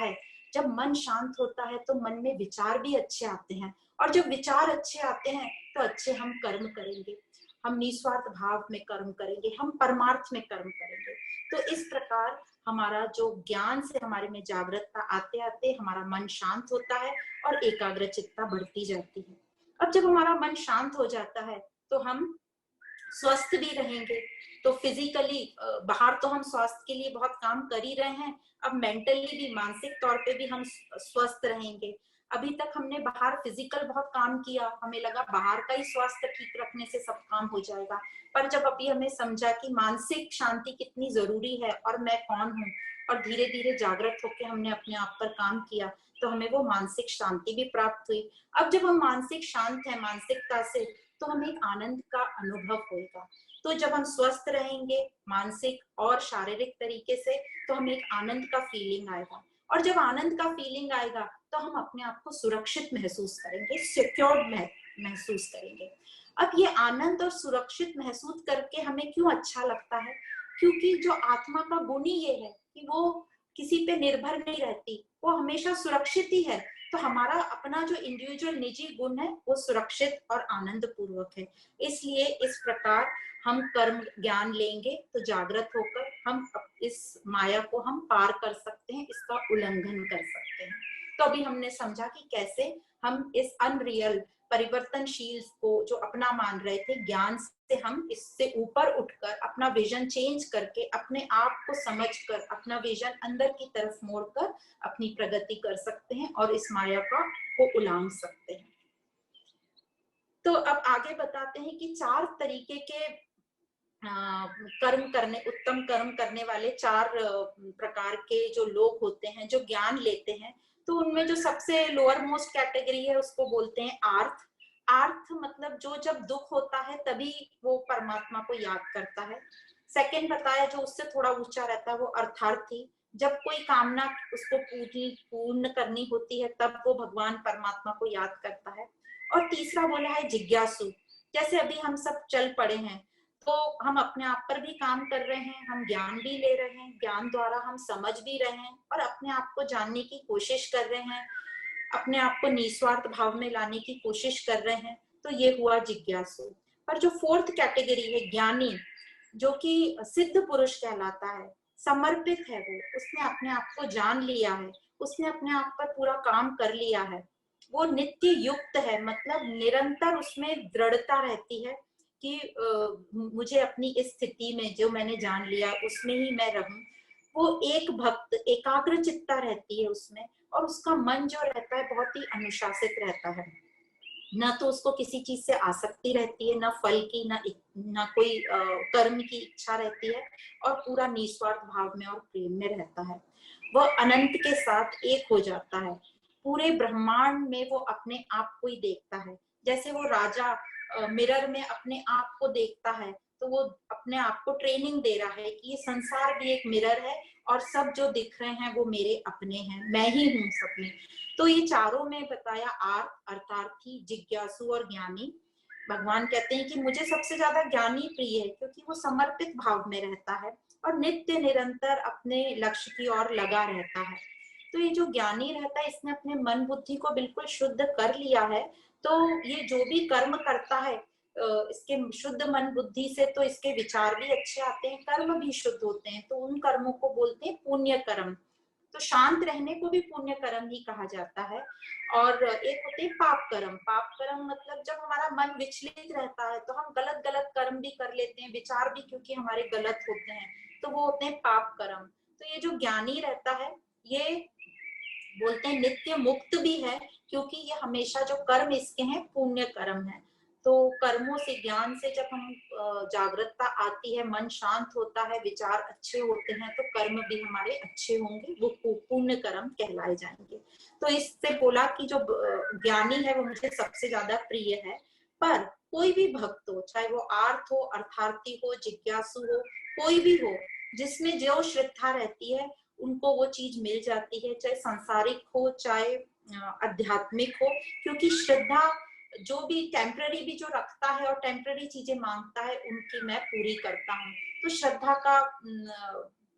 है, तो मन में विचार भी अच्छे आते हैं, और जब विचार अच्छे आते हैं, तो अच्छे हम कर्म करेंगे, हम निस्वार्थ भाव में कर्म करेंगे, हम परमार्थ में कर्म करेंगे। तो इस प्रकार हमारा जो ज्ञान से हमारे में जागरूकता आते आते हमारा मन शांत होता है, और एकाग्रचित्ता बढ़ती जाती है। अब जब हमारा मन शांत हो जाता है, तो हम स्वस्थ भी रहेंगे। तो फिजिकली बाहर तो हम स्वास्थ्य के लिए बहुत काम कर ही रहे हैं, अब मेंटली भी, मानसिक तौर पे भी हम स्वस्थ रहेंगे। अभी तक हमने बाहर फिजिकल बहुत काम किया, हमें लगा बाहर का ही स्वास्थ्य ठीक रखने से सब काम हो जाएगा, पर जब अभी हमें समझा कि मानसिक शांति कितनी जरूरी है और मैं कौन हूँ, और धीरे धीरे जागृत होकर हमने अपने आप पर काम किया, तो हमें वो मानसिक शांति भी प्राप्त हुई। अब जब हम मानसिक शांत है मानसिकता से, तो हमें एक आनंद का अनुभव होगा। तो जब हम स्वस्थ रहेंगे मानसिक और शारीरिक तरीके से, तो हमें एक आनंद का फीलिंग आएगा, और जब आनंद का फीलिंग आएगा, तो हम अपने आप को सुरक्षित महसूस करेंगे, सिक्योर्ड महसूस करेंगे। अब ये आनंद और सुरक्षित महसूस करके हमें क्यों अच्छा लगता है? क्योंकि जो आत्मा का गुण ही ये है कि वो किसी पे निर्भर नहीं रहती, वो हमेशा सुरक्षित ही है। तो हमारा अपना जो इंडिविजुअल निजी गुण है वो सुरक्षित और आनंद पूर्वक है। इसलिए इस प्रकार हम कर्म ज्ञान लेंगे तो जागृत होकर हम इस माया को हम पार कर सकते हैं, इसका उल्लंघन कर सकते हैं। तो अभी हमने समझा कि कैसे हम इस अनरियल परिवर्तनशील को जो अपना मान रहे थे, ज्ञान से हम इससे ऊपर उठकर अपना विजन चेंज करके अपने आप को समझकर अपना विजन अंदर की तरफ मोड़कर अपनी प्रगति कर सकते हैं और इस माया को उलांघ सकते हैं। तो अब आगे बताते हैं कि 4 तरीके के उत्तम कर्म करने वाले 4 प्रकार के जो लोग होते हैं जो ज्ञान लेते हैं। तो उनमें जो सबसे लोअर मोस्ट कैटेगरी है उसको बोलते हैं आर्थ। आर्थ मतलब जो जब दुख होता है तभी वो परमात्मा को याद करता है। सेकंड बताया जो उससे थोड़ा ऊंचा रहता है वो अर्थार्थी, जब कोई कामना उसको पूर्ण करनी होती है तब वो भगवान परमात्मा को याद करता है। और तीसरा बोला है जिज्ञासु, जैसे अभी हम सब चल पड़े हैं तो हम अपने आप पर भी काम कर रहे हैं, हम ज्ञान भी ले रहे हैं, ज्ञान द्वारा हम समझ भी रहे हैं और अपने आप को जानने की कोशिश कर रहे हैं, अपने आप को निस्वार्थ भाव में लाने की कोशिश कर रहे हैं। तो ये हुआ जिज्ञासु। पर जो फोर्थ कैटेगरी है ज्ञानी, जो कि सिद्ध पुरुष कहलाता है, समर्पित है, वो उसने अपने आप को जान लिया है, उसने अपने आप पर पूरा काम कर लिया है, वो नित्य युक्त है, मतलब निरंतर उसमें दृढ़ता रहती है कि मुझे अपनी इस स्थिति में जो मैंने जान लिया उसमें ही मैं रहूं। वो एक भक्त एकाग्र चित्ता रहती है उसमें, और उसका मन जो रहता है बहुत ही अनुशासित रहता है, ना तो उसको किसी चीज से आसक्ति रहती है, ना फल की, ना कोई कर्म की इच्छा रहती है, और पूरा निस्वार्थ भाव में और प्रेम में रहता है। वह अनंत के साथ एक हो जाता है, पूरे ब्रह्मांड में वो अपने आप को ही देखता है। जैसे वो राजा मिरर में अपने आप को देखता है तो वो अपने आप को ट्रेनिंग दे रहा है कि ये संसार भी एक मिरर है और सब जो दिख रहे हैं वो मेरे अपने हैं, मैं ही हूँ सब में। तो ये चारों में बताया अर्थार्थी, जिज्ञासु और ज्ञानी। भगवान कहते हैं कि मुझे सबसे ज्यादा ज्ञानी प्रिय है क्योंकि वो समर्पित भाव में रहता है और नित्य निरंतर अपने लक्ष्य की ओर लगा रहता है। तो ये जो ज्ञानी रहता है इसने अपने मन बुद्धि को बिल्कुल शुद्ध कर लिया है, तो ये जो भी कर्म करता है इसके शुद्ध मन बुद्धि से तो इसके विचार भी अच्छे आते हैं, कर्म भी शुद्ध होते हैं, तो उन कर्मों को बोलते हैं पुण्य कर्म। तो शांत रहने को भी पुण्य कर्म ही कहा जाता है। और एक होते हैं पाप कर्म। पाप कर्म मतलब जब हमारा मन विचलित रहता है तो हम गलत गलत कर्म भी कर लेते हैं, विचार भी क्योंकि हमारे गलत होते हैं, तो वो होते हैं पाप कर्म। तो ये जो ज्ञानी रहता है ये बोलते हैं नित्य मुक्त भी है, क्योंकि ये हमेशा जो कर्म इसके हैं पुण्य कर्म है। तो कर्मों से, ज्ञान से जब हम जागरूकता आती है, मन शांत होता है, विचार अच्छे होते हैं, तो कर्म भी हमारे अच्छे होंगे, वो पुण्य कर्म कहलाए जाएंगे। तो इससे बोला कि जो ज्ञानी है वो मुझे सबसे ज्यादा प्रिय है। पर कोई भी भक्त हो, चाहे वो आर्थ हो, अर्थार्थी हो, जिज्ञासु हो, कोई भी हो, जिसमें जो श्रद्धा रहती है उनको वो चीज मिल जाती है, चाहे सांसारिक हो चाहे आध्यात्मिक हो। क्योंकि श्रद्धा जो भी टेम्पररी भी जो रखता है और टेम्पररी चीजें मांगता है उनकी मैं पूरी करता हूँ। तो श्रद्धा का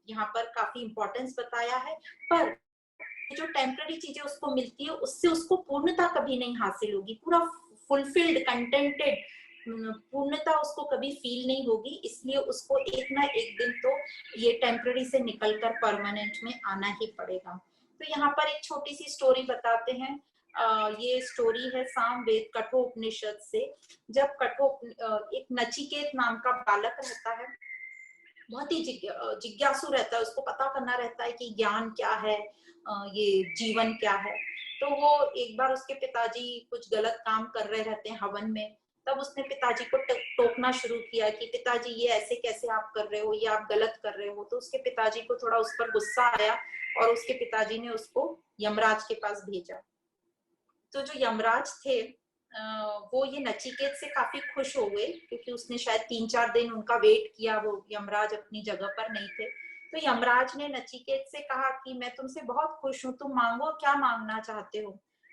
यहाँ पर काफी इंपॉर्टेंस बताया है। पर जो टेम्पररी चीजें उसको मिलती है उससे उसको पूर्णता कभी नहीं हासिल होगी, पूरा फुलफिल्ड, कंटेंटेड पूर्णता उसको कभी फील नहीं होगी। इसलिए उसको एक ना एक दिन तो ये टेम्पररी से निकलकर परमानेंट में आना ही पड़ेगा। तो यहाँ पर एक छोटी सी स्टोरी बताते हैं। ये स्टोरी है सामवेद कठोपनिषद से। जब एक नचिकेत नाम का बालक रहता है, बहुत ही जिज्ञासु रहता है, उसको पता करना रहता है कि ज्ञान क्या है, ये जीवन क्या है। तो वो एक बार उसके पिताजी कुछ गलत काम कर रहे रहते हैं हवन में, तब उसने पिताजी को टोकना शुरू किया कि पिताजी ये ऐसे कैसे आप कर रहे हो, ये आप गलत कर रहे हो। तो उसके पिताजी को थोड़ा उस पर गुस्सा आया और उसके पिताजी ने उसको यमराज के पास भेजा। तो जो यमराज थे वो ये नचिकेत से काफी खुश हो गए, क्योंकि उसने शायद 3-4 दिन उनका वेट किया, वो यमराज अपनी जगह पर नहीं थे। तो यमराज ने नचिकेत से कहा कि मैं तुमसे बहुत खुश हूँ, तुम मांगो, क्या मांगना चाहते हो।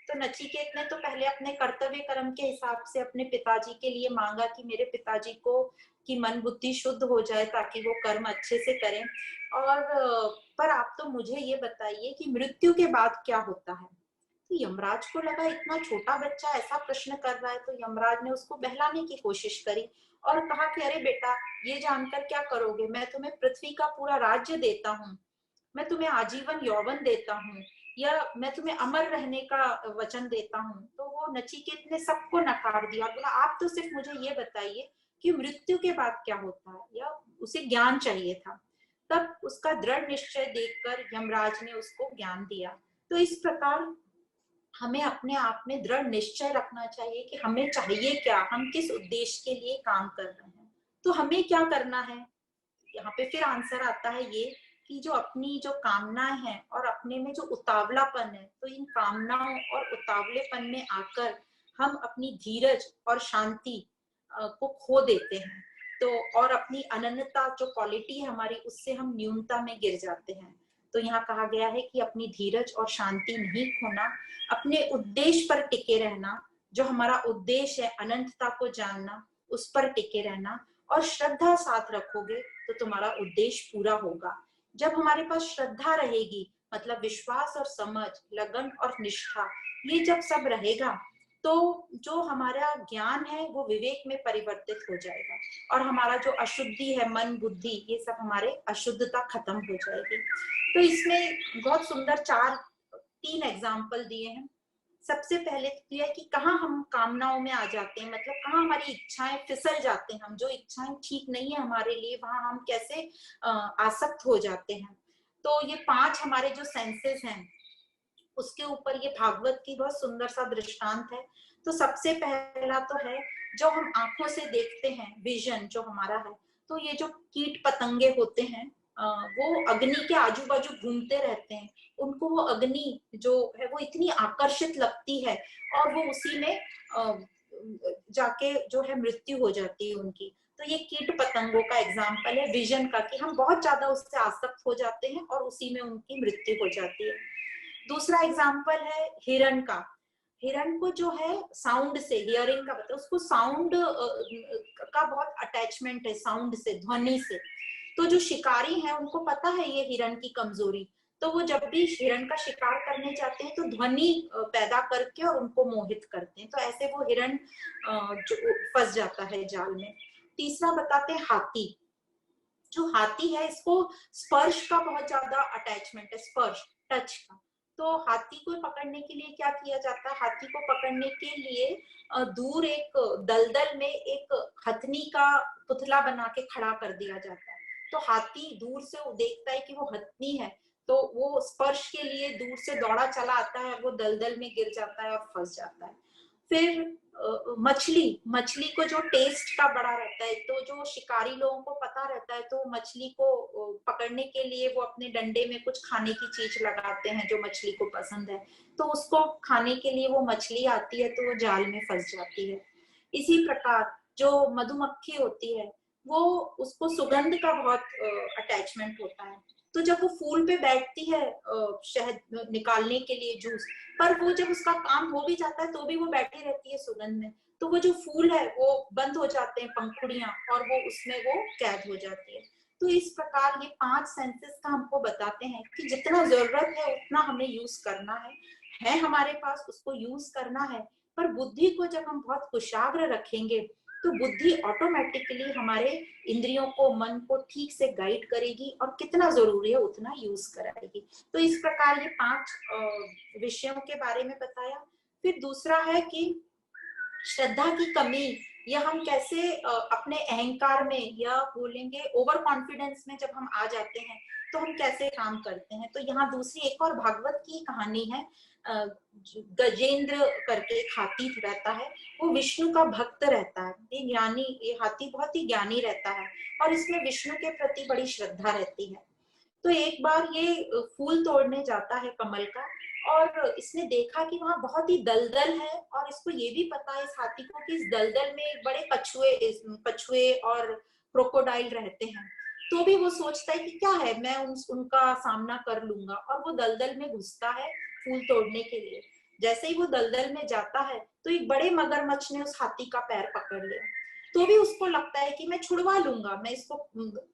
तो नचिकेत ने तो पहले अपने कर्तव्य कर्म के हिसाब से अपने पिताजी के लिए मांगा कि मेरे पिताजी को की मन बुद्धि शुद्ध हो जाए ताकि वो कर्म अच्छे से करें। और पर आप तो तो मुझे ये बताइए कि मृत्यु के बाद क्या होता है। तो यमराज को लगा इतना छोटा बच्चा ऐसा प्रश्न कर रहा है, तो यमराज ने उसको बहलाने की कोशिश करी और कहा कि अरे बेटा, ये जानकर क्या करोगे, मैं तुम्हें पृथ्वी का पूरा राज्य देता हूँ, मैं तुम्हें आजीवन यौवन देता हूँ, या मैं तुम्हें अमर रहने का वचन देता हूँ। तो वो नचिकेत ने सबको नकार दिया, बोला आप तो सिर्फ मुझे ये बताइए कि मृत्यु के बाद क्या होता है, या उसे ज्ञान चाहिए था। तब उसका दृढ़ निश्चय देखकर यमराज ने उसको ज्ञान दिया। तो इस प्रकार हमें अपने आप में दृढ़ निश्चय रखना चाहिए कि हमें चाहिए क्या, हम किस उद्देश्य के लिए काम कर रहे हैं। तो हमें क्या करना है, यहाँ पे फिर आंसर आता है ये कि जो अपनी जो कामनाएं हैं और अपने में जो उतावलापन है, तो इन कामनाओं और उतावलेपन में आकर हम अपनी धीरज और शांति को खो देते हैं। तो और अपनी अनन्यता जो क्वालिटी है हमारी, उससे हम न्यूनता में गिर जाते हैं। तो यहाँ कहा गया है कि अपनी धीरज और शांति नहीं खोना, अपने उद्देश्य पर टिके रहना, जो हमारा उद्देश्य है अनंतता को जानना, उस पर टिके रहना, और श्रद्धा साथ रखोगे तो तुम्हारा उद्देश्य पूरा होगा। जब हमारे पास श्रद्धा रहेगी, मतलब विश्वास और समझ, लगन और निष्ठा, ये जब सब रहेगा तो जो हमारा ज्ञान है वो विवेक में परिवर्तित हो जाएगा, और हमारा जो अशुद्धि है, मन बुद्धि, ये सब हमारे अशुद्धता खत्म हो जाएगी। तो इसमें बहुत सुंदर तीन एग्जाम्पल दिए हैं। सबसे पहले तो यह है कि कहाँ हम कामनाओं में आ जाते हैं, मतलब कहाँ हमारी इच्छाएं फिसल जाते हैं, हम जो इच्छाएं ठीक नहीं है हमारे लिए, वहां हम कैसे आसक्त हो जाते हैं। तो ये 5 हमारे जो सेंसेस हैं उसके ऊपर ये भागवत की बहुत सुंदर सा दृष्टांत है। तो सबसे पहला तो है जो हम आंखों से देखते हैं, विजन जो हमारा है। तो ये जो कीट पतंगे होते हैं वो अग्नि के आजू बाजू घूमते रहते हैं, उनको वो अग्नि जो है वो इतनी आकर्षित लगती है और वो उसी में जाके जो है मृत्यु हो जाती है उनकी। तो ये कीट पतंगों का एग्जाम्पल है विजन का, कि हम बहुत ज्यादा उससे आसक्त हो जाते हैं और उसी में उनकी मृत्यु हो जाती है। दूसरा एग्जाम्पल है हिरण का। हिरण को जो है साउंड से, हियरिंग का मतलब, उसको साउंड का बहुत अटैचमेंट है, साउंड से, ध्वनि से। तो जो शिकारी हैं उनको पता है ये हिरण की कमजोरी, तो वो जब भी हिरण का शिकार करने जाते हैं तो ध्वनि पैदा करके और उनको मोहित करते हैं। तो ऐसे वो हिरण जो फंस जाता है जाल में। तीसरा बताते हैं हाथी। जो हाथी है इसको स्पर्श का बहुत ज्यादा अटैचमेंट है, स्पर्श, टच का। तो हाथी को पकड़ने के लिए क्या किया जाता है, हाथी को पकड़ने के लिए दूर एक दलदल में एक हथनी का पुतला बना के खड़ा कर दिया जाता है। तो हाथी दूर से वो देखता है कि वो हथनी है, तो वो स्पर्श के लिए दूर से दौड़ा चला आता है, वो दलदल में गिर जाता है और फंस जाता है। फिर मछली को जो टेस्ट का बड़ा रहता है, तो जो शिकारी लोगों को पता रहता है, तो मछली को पकड़ने के लिए वो अपने डंडे में कुछ खाने की चीज लगाते हैं जो मछली को पसंद है, तो उसको खाने के लिए वो मछली आती है तो वो जाल में फंस जाती है। इसी प्रकार जो मधुमक्खी होती है वो, उसको सुगंध का बहुत अटैचमेंट होता है। तो जब वो फूल पे बैठती है शहद निकालने के लिए, जूस, पर वो जब उसका काम हो भी जाता है तो भी वो बैठी रहती है सुगंध में, तो वो जो फूल है वो बंद हो जाते हैं पंखुड़ियां, और वो उसमें वो कैद हो जाती है। तो इस प्रकार ये 5 सेंसेस का हमको बताते हैं कि जितना जरूरत है उतना हमें यूज करना है हमारे पास, उसको यूज करना है। पर बुद्धि को जब हम बहुत कुशाग्र रखेंगे तो बुद्धि ऑटोमेटिकली हमारे इंद्रियों को, मन को ठीक से गाइड करेगी और कितना जरूरी है उतना यूज कराएगी। तो इस प्रकार ये 5 विषयों के बारे में बताया। फिर दूसरा है कि श्रद्धा की कमी, या हम कैसे अपने अहंकार में, या बोलेंगे ओवर कॉन्फिडेंस में जब हम आ जाते हैं तो हम कैसे काम करते हैं। तो यहाँ दूसरी एक और भागवत की कहानी है। गजेंद्र करके एक हाथी रहता है, वो विष्णु का भक्त रहता है, ये ज्ञानी, ये हाथी बहुत ही ज्ञानी रहता है और इसमें विष्णु के प्रति बड़ी श्रद्धा रहती है। तो एक बार ये फूल तोड़ने जाता है कमल का, और इसने देखा कि वहां बहुत ही दलदल है, और इसको ये भी पता है इस हाथी को कि इस दलदल में बड़े कछुए और क्रोकोडाइल रहते हैं। तो भी वो सोचता है कि क्या है, मैं उनका सामना कर लूंगा, और वो दलदल में घुसता है फूल तोड़ने के लिए। जैसे ही वो दलदल में जाता है तो एक बड़े मगरमच्छ ने उस हाथी का पैर पकड़ लिया। तो भी उसको लगता है कि मैं छुड़वा लूंगा, मैं इसको,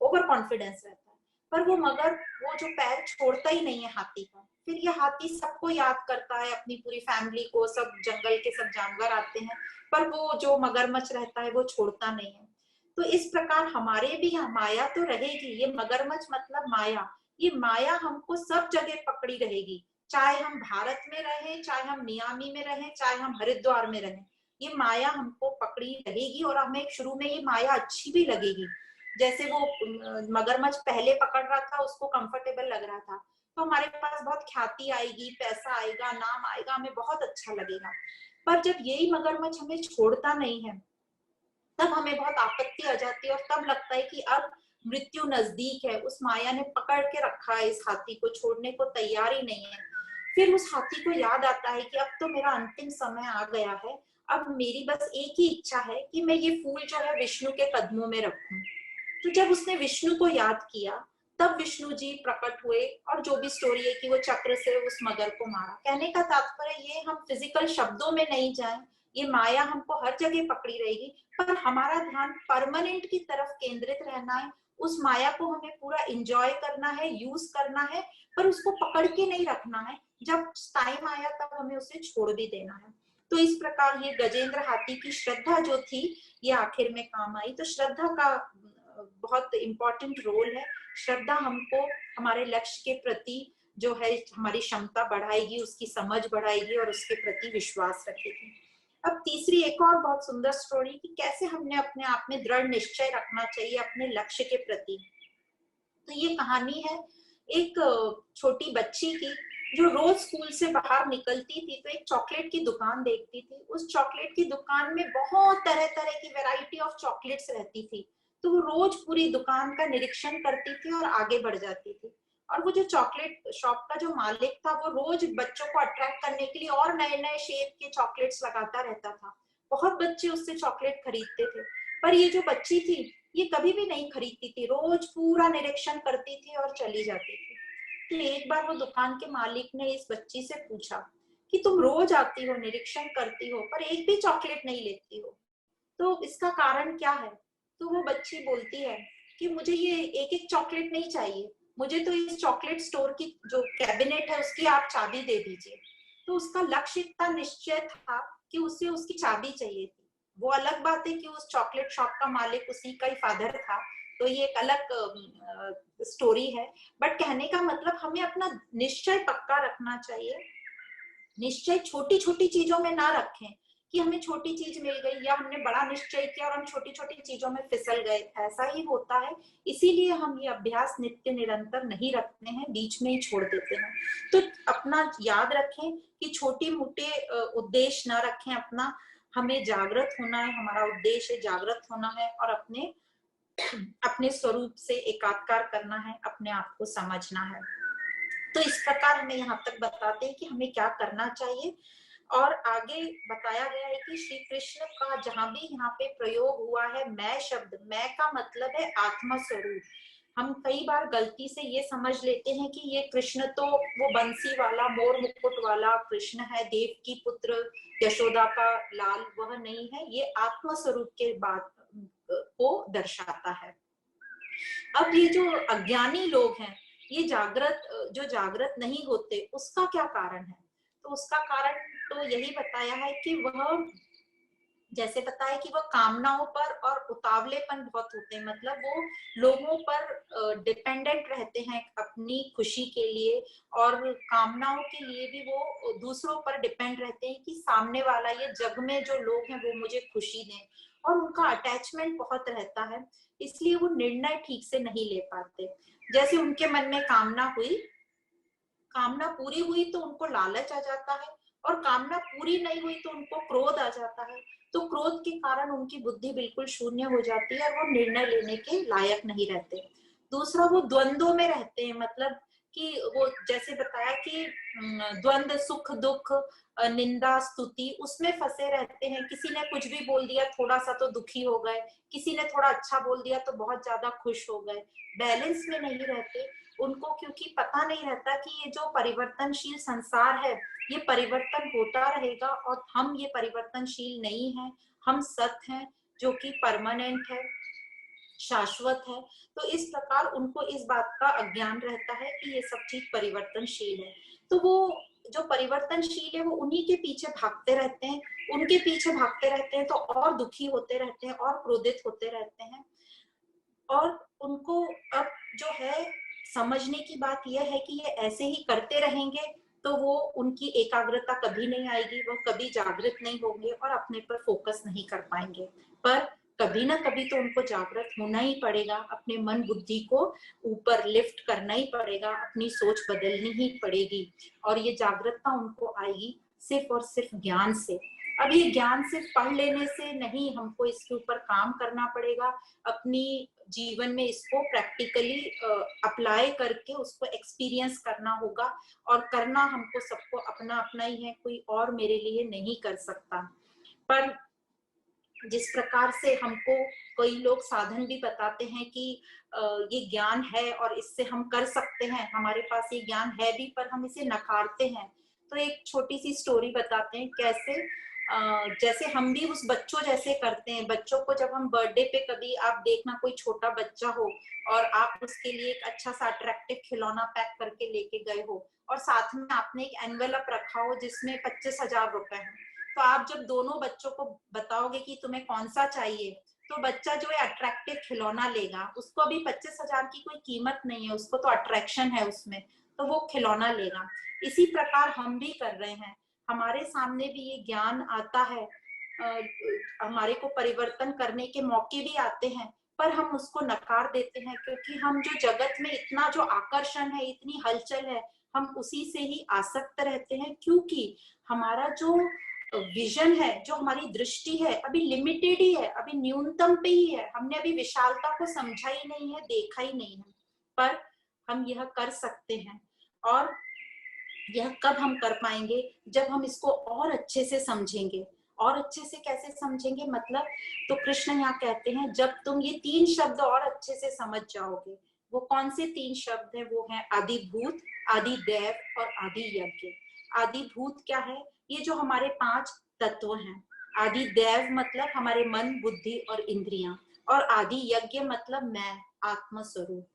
ओवर कॉन्फिडेंस रहता है। पर वो मगर वो जो पैर छोड़ता ही नहीं है हाथी का। फिर ये हाथी सबको याद करता है, अपनी पूरी फैमिली को, सब जंगल के सब जानवर आते हैं, पर वो जो मगरमच्छ रहता है वो छोड़ता नहीं है। तो इस प्रकार हमारे भी यहाँ माया तो रहेगी, ये मगरमच्छ मतलब माया, ये माया हमको सब जगह पकड़ी रहेगी, चाहे हम भारत में रहें, चाहे हम मियामी में रहें, चाहे हम हरिद्वार में रहें, ये माया हमको पकड़ी रहेगी। और हमें शुरू में ये माया अच्छी भी लगेगी, जैसे वो मगरमच्छ पहले पकड़ रहा था, उसको कंफर्टेबल लग रहा था, तो हमारे पास बहुत ख्याति आएगी, पैसा आएगा, नाम आएगा, हमें बहुत अच्छा लगेगा। पर जब यही मगरमच्छ हमें छोड़ता नहीं है, तब हमें बहुत आपत्ति आ जाती है, और तब लगता है कि अब मृत्यु नजदीक है। उस माया ने पकड़ के रखा है इस हाथी को, छोड़ने को तैयार ही नहीं है। फिर उस हाथी को याद आता है कि अब तो मेरा अंतिम समय आ गया है, अब मेरी बस एक ही इच्छा है कि मैं ये फूल जो है विष्णु के कदमों में रखूं। तो जब उसने विष्णु को याद किया, तब विष्णु जी प्रकट हुए, और जो भी स्टोरी है कि वो चक्र से उस मगर को मारा। कहने का तात्पर्य ये, हम फिजिकल शब्दों में नहीं जाएं, ये माया हमको हर जगह पकड़ी रहेगी, पर हमारा ध्यान परमानेंट की तरफ केंद्रित रहना है। उस माया को हमें पूरा एंजॉय करना है, यूज करना है, पर उसको पकड़ के नहीं रखना है। जब टाइम आया तब हमें उसे छोड़ भी देना है। तो इस प्रकार ये गजेंद्र हाथी की श्रद्धा जो थी, ये आखिर में काम आई। तो श्रद्धा का बहुत इंपॉर्टेंट रोल है। श्रद्धा हमको हमारे लक्ष्य के प्रति जो है हमारी क्षमता बढ़ाएगी, उसकी समझ बढ़ाएगी और उसके प्रति विश्वास रखेगी। अब तीसरी एक और बहुत सुंदर स्टोरी कि कैसे हमने अपने आप में दृढ़ निश्चय रखना चाहिए अपने लक्ष्य के प्रति। तो ये कहानी है एक छोटी बच्ची की, जो रोज स्कूल से बाहर निकलती थी तो एक चॉकलेट की दुकान देखती थी। उस चॉकलेट की दुकान में बहुत तरह तरह की वैरायटी ऑफ चॉकलेट्स रहती थी। तो वो रोज पूरी दुकान का निरीक्षण करती थी और आगे बढ़ जाती थी। और वो जो चॉकलेट शॉप का जो मालिक था, वो रोज बच्चों को अट्रैक्ट करने के लिए और नए नए शेप के चॉकलेट्स लगाता रहता था। बहुत बच्चे उससे चॉकलेट खरीदते थे, पर ये जो बच्ची थी, ये कभी भी नहीं खरीदती थी, रोज पूरा निरीक्षण करती थी और चली जाती थी। तो एक बार वो दुकान के मालिक ने इस बच्ची से पूछा कि तुम रोज आती हो, निरीक्षण करती हो, पर एक भी चॉकलेट नहीं लेती हो, तो इसका कारण क्या है? तो वो बच्ची बोलती है कि मुझे ये एक एक चॉकलेट नहीं चाहिए, मुझे तो इस चॉकलेट स्टोर की जो कैबिनेट है उसकी आप चाबी दे दीजिए। तो उसका लक्ष्य इतना निश्चय था कि उसे उसकी चाबी चाहिए थी। वो अलग बात है कि उस चॉकलेट शॉप का मालिक उसी का ही फादर था, तो ये एक अलग स्टोरी है। बट कहने का मतलब, हमें अपना निश्चय पक्का रखना चाहिए। निश्चय छोटी छोटी चीजों में ना रखें कि हमें छोटी चीज मिल गई या हमने बड़ा निश्चय किया और हम छोटी छोटी चीजों में फिसल गए, ऐसा ही होता है। इसीलिए हम ये अभ्यास नित्य निरंतर नहीं रखते हैं, बीच में ही छोड़ देते हैं। तो अपना याद रखें कि छोटी मोटे उद्देश्य ना रखें अपना। हमें जागृत होना है, हमारा उद्देश्य जागृत होना है और अपने अपने स्वरूप से एकाकार करना है, अपने आप को समझना है। तो इस प्रकार हमें यहाँ तक बताते हैं कि हमें क्या करना चाहिए। और आगे बताया गया है कि श्री कृष्ण का जहां भी यहाँ पे प्रयोग हुआ है मैं शब्द, मैं का मतलब है आत्मा स्वरूप। हम कई बार गलती से ये समझ लेते हैं कि ये कृष्ण तो वो बंसी वाला मोर मुकुट वाला कृष्ण है, देव की पुत्र यशोदा का लाल, वह नहीं है। ये आत्मा स्वरूप के बात को दर्शाता है। अब ये जो अज्ञानी लोग हैं, ये जो जागृत नहीं होते, उसका क्या कारण है? तो उसका कारण तो यही बताया है कि वह, जैसे बताया कि वह कामनाओं पर और उतावलेपन बहुत होते हैं, मतलब वो लोगों पर डिपेंडेंट रहते हैं अपनी खुशी के लिए, और कामनाओं के लिए भी वो दूसरों पर डिपेंड रहते हैं कि सामने वाला, ये जग में जो लोग हैं वो मुझे खुशी दें, और उनका अटैचमेंट बहुत रहता है, इसलिए वो निर्णय ठीक से नहीं ले पाते। जैसे उनके मन में कामना हुई, कामना पूरी हुई तो उनको लालच आ जाता है, और कामना पूरी नहीं हुई तो उनको क्रोध आ जाता है। तो क्रोध के कारण उनकी बुद्धि बिल्कुल शून्य हो जाती है और वो निर्णय लेने के लायक नहीं रहते। दूसरा, वो द्वंद्वों में रहते हैं, मतलब कि वो जैसे बताया कि द्वंद्व, सुख दुख, निंदा स्तुति, उसमें फंसे रहते हैं। किसी ने कुछ भी बोल दिया, थोड़ा सा तो दुखी हो गए, किसी ने थोड़ा अच्छा बोल दिया तो बहुत ज्यादा खुश हो गए, बैलेंस में नहीं रहते उनको, क्योंकि पता नहीं रहता कि ये जो परिवर्तनशील संसार है, ये परिवर्तन होता रहेगा और हम ये परिवर्तनशील नहीं है, हम सत्य हैं जो कि परमानेंट है। शाश्वत है। तो इस प्रकार उनको इस बात का अज्ञान रहता है कि ये सब चीज परिवर्तनशील है। तो वो जो परिवर्तनशील है वो उन्हीं के पीछे भागते रहते हैं, उनके पीछे भागते रहते हैं, तो और दुखी होते रहते हैं और क्रोधित होते रहते हैं। और उनको अब जो है समझने की बात यह है कि ये ऐसे ही करते रहेंगे तो वो उनकी एकाग्रता कभी नहीं आएगी, वो कभी जागृत नहीं होंगे और अपने पर फोकस नहीं कर पाएंगे। पर कभी ना कभी तो उनको जागृत होना ही पड़ेगा, अपने मन बुद्धि को ऊपर लिफ्ट करना ही पड़ेगा, अपनी सोच बदलनी ही पड़ेगी। और ये जागृतता उनको आएगी सिर्फ और सिर्फ ज्ञान से। अब ये ज्ञान सिर्फ पढ़ लेने से नहीं, हमको इसके ऊपर काम करना पड़ेगा, अपनी जीवन में इसको प्रैक्टिकली अप्लाई करके उसको एक्सपीरियंस करना होगा। और करना हमको सबको अपना अपना ही है, कोई और मेरे लिए नहीं कर सकता। पर जिस प्रकार से हमको कई लोग साधन भी बताते हैं कि ये ज्ञान है और इससे हम कर सकते हैं, हमारे पास ये ज्ञान है भी, पर हम इसे नकारते हैं। तो एक छोटी सी स्टोरी बताते हैं कैसे जैसे हम भी उस बच्चों जैसे करते हैं। बच्चों को जब हम बर्थडे पे, कभी आप देखना कोई छोटा बच्चा हो और आप उसके लिए एक अच्छा सा अट्रैक्टिव खिलौना पैक करके लेके गए हो और साथ में आपने एक एनवेलप रखा हो जिसमें 25,000 रुपए हैं, तो आप जब दोनों बच्चों को बताओगे कि तुम्हें कौन सा चाहिए, तो बच्चा जो है अट्रैक्टिव खिलौना लेगा। उसको अभी 25,000 की कोई कीमत नहीं है, उसको तो अट्रैक्शन है उसमें, तो वो खिलौना लेगा। इसी प्रकार हम भी कर रहे हैं, हमारे सामने भी ये ज्ञान आता है, हमारे को परिवर्तन करने के मौके भी आते हैं, पर हम उसको नकार देते हैं क्योंकि हम जो जगत में इतना जो आकर्षण है, इतनी हलचल है, हम उसी से ही आसक्त रहते हैं। क्योंकि हमारा जो विजन है, जो हमारी दृष्टि है, अभी लिमिटेड ही है, अभी न्यूनतम पे ही है। हमने अभी विशालता को समझा ही नहीं है, देखा ही नहीं है। पर हम यह कर सकते हैं। और यह कब हम कर पाएंगे? जब हम इसको और अच्छे से समझेंगे। और अच्छे से कैसे समझेंगे मतलब, तो कृष्ण यहाँ कहते हैं जब तुम ये 3 शब्द और अच्छे से समझ जाओगे। वो कौन से 3 शब्द हैं? वो है आदि भूत, आदि देव और आदि यज्ञ। आदि भूत क्या है? ये जो हमारे 5 तत्व हैं। आदि देव मतलब हमारे मन, बुद्धि और इंद्रियां। और आदि यज्ञ मतलब मैं, आत्म स्वरूप।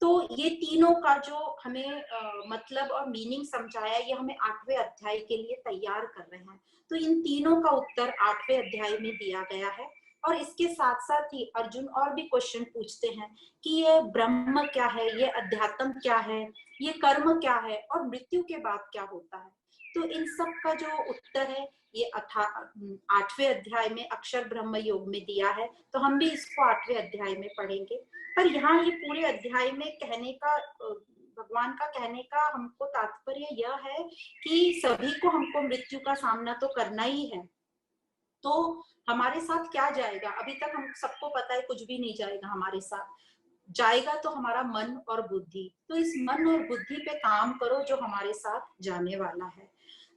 तो ये तीनों का जो हमें मतलब और मीनिंग समझाया, ये हमें 8वें अध्याय के लिए तैयार कर रहे हैं। तो इन तीनों का उत्तर 8वें अध्याय में दिया गया है। और इसके साथ साथ ही अर्जुन और भी क्वेश्चन पूछते हैं कि ये ब्रह्म क्या है, ये अध्यात्म क्या है, ये कर्म क्या है और मृत्यु के बाद क्या होता है। तो इन सब का जो उत्तर है ये 8वें अध्याय में अक्षर ब्रह्म योग में दिया है। तो हम भी इसको 8वें अध्याय में पढ़ेंगे। पर यहाँ ये पूरे अध्याय में कहने का, भगवान का कहने का हमको तात्पर्य यह है कि सभी को हमको मृत्यु का सामना तो करना ही है। तो हमारे साथ क्या जाएगा? अभी तक हम सबको पता है कुछ भी नहीं जाएगा हमारे साथ, जाएगा तो हमारा मन और बुद्धि। तो इस मन और बुद्धि पे काम करो जो हमारे साथ जाने वाला है।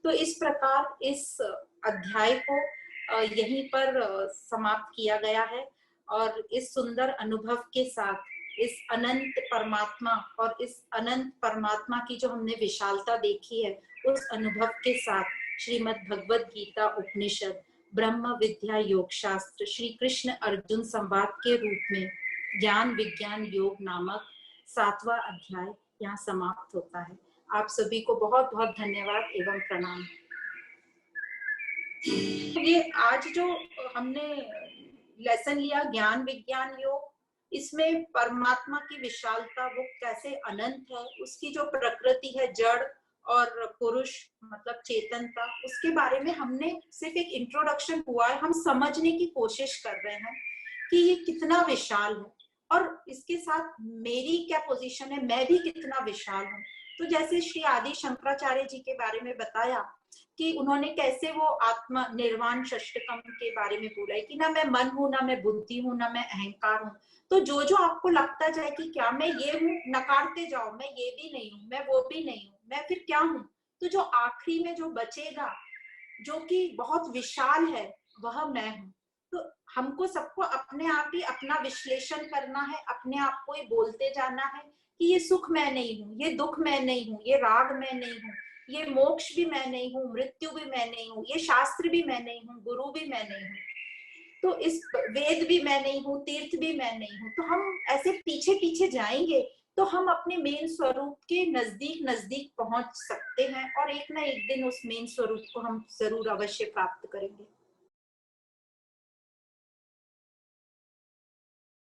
तो इस प्रकार इस अध्याय को यहीं पर समाप्त किया गया है। और इस सुंदर अनुभव के साथ, इस अनंत परमात्मा और इस अनंत परमात्मा की जो हमने विशालता देखी है, उस अनुभव के साथ श्रीमद् भगवद गीता उपनिषद ब्रह्म विद्या योग शास्त्र श्री कृष्ण अर्जुन संवाद के रूप में ज्ञान विज्ञान योग नामक 7वां अध्याय यहाँ समाप्त होता है। आप सभी को बहुत बहुत धन्यवाद एवं प्रणाम। ये आज जो हमने लेसन लिया ज्ञान विज्ञान योग, इसमें परमात्मा की विशालता, वो कैसे अनंत है, उसकी जो प्रकृति है जड़ और पुरुष मतलब चेतनता, उसके बारे में हमने सिर्फ एक इंट्रोडक्शन हुआ है। हम समझने की कोशिश कर रहे हैं कि ये कितना विशाल है और इसके साथ मेरी क्या पोजीशन है, मैं भी कितना विशाल हूँ। तो जैसे श्री आदि शंकराचार्य जी के बारे में बताया कि उन्होंने कैसे वो आत्मा निर्वाण षष्टकम के बारे में बोला है कि ना मैं मन हूं, ना मैं बुद्धि हूं, ना मैं अहंकार हूं। तो जो जो आपको लगता जाए कि क्या मैं ये हूं, नकारते जाओ, मैं ये भी नहीं हूं, मैं वो भी नहीं हूं, मैं फिर क्या हूं। तो जो आखिरी में जो बचेगा, जो कि बहुत विशाल है, वह मैं हूं। तो हमको सबको अपने आप ही अपना विश्लेषण करना है, अपने आप को ही बोलते जाना है कि ये सुख मैं नहीं हूं, ये दुख मैं नहीं हूं, ये राग मैं नहीं हूं, ये मोक्ष भी मैं नहीं हूँ, मृत्यु भी मैं नहीं हूँ, ये शास्त्र भी मैं नहीं हूँ, गुरु भी मैं नहीं हूँ। तो इस वेद भी मैं नहीं हूँ, तीर्थ भी मैं नहीं हूँ, तो हम ऐसे पीछे पीछे जाएंगे तो हम अपने मेन स्वरूप के नजदीक नजदीक पहुंच सकते हैं, और एक ना एक दिन उस मेन स्वरूप को हम जरूर अवश्य प्राप्त करेंगे।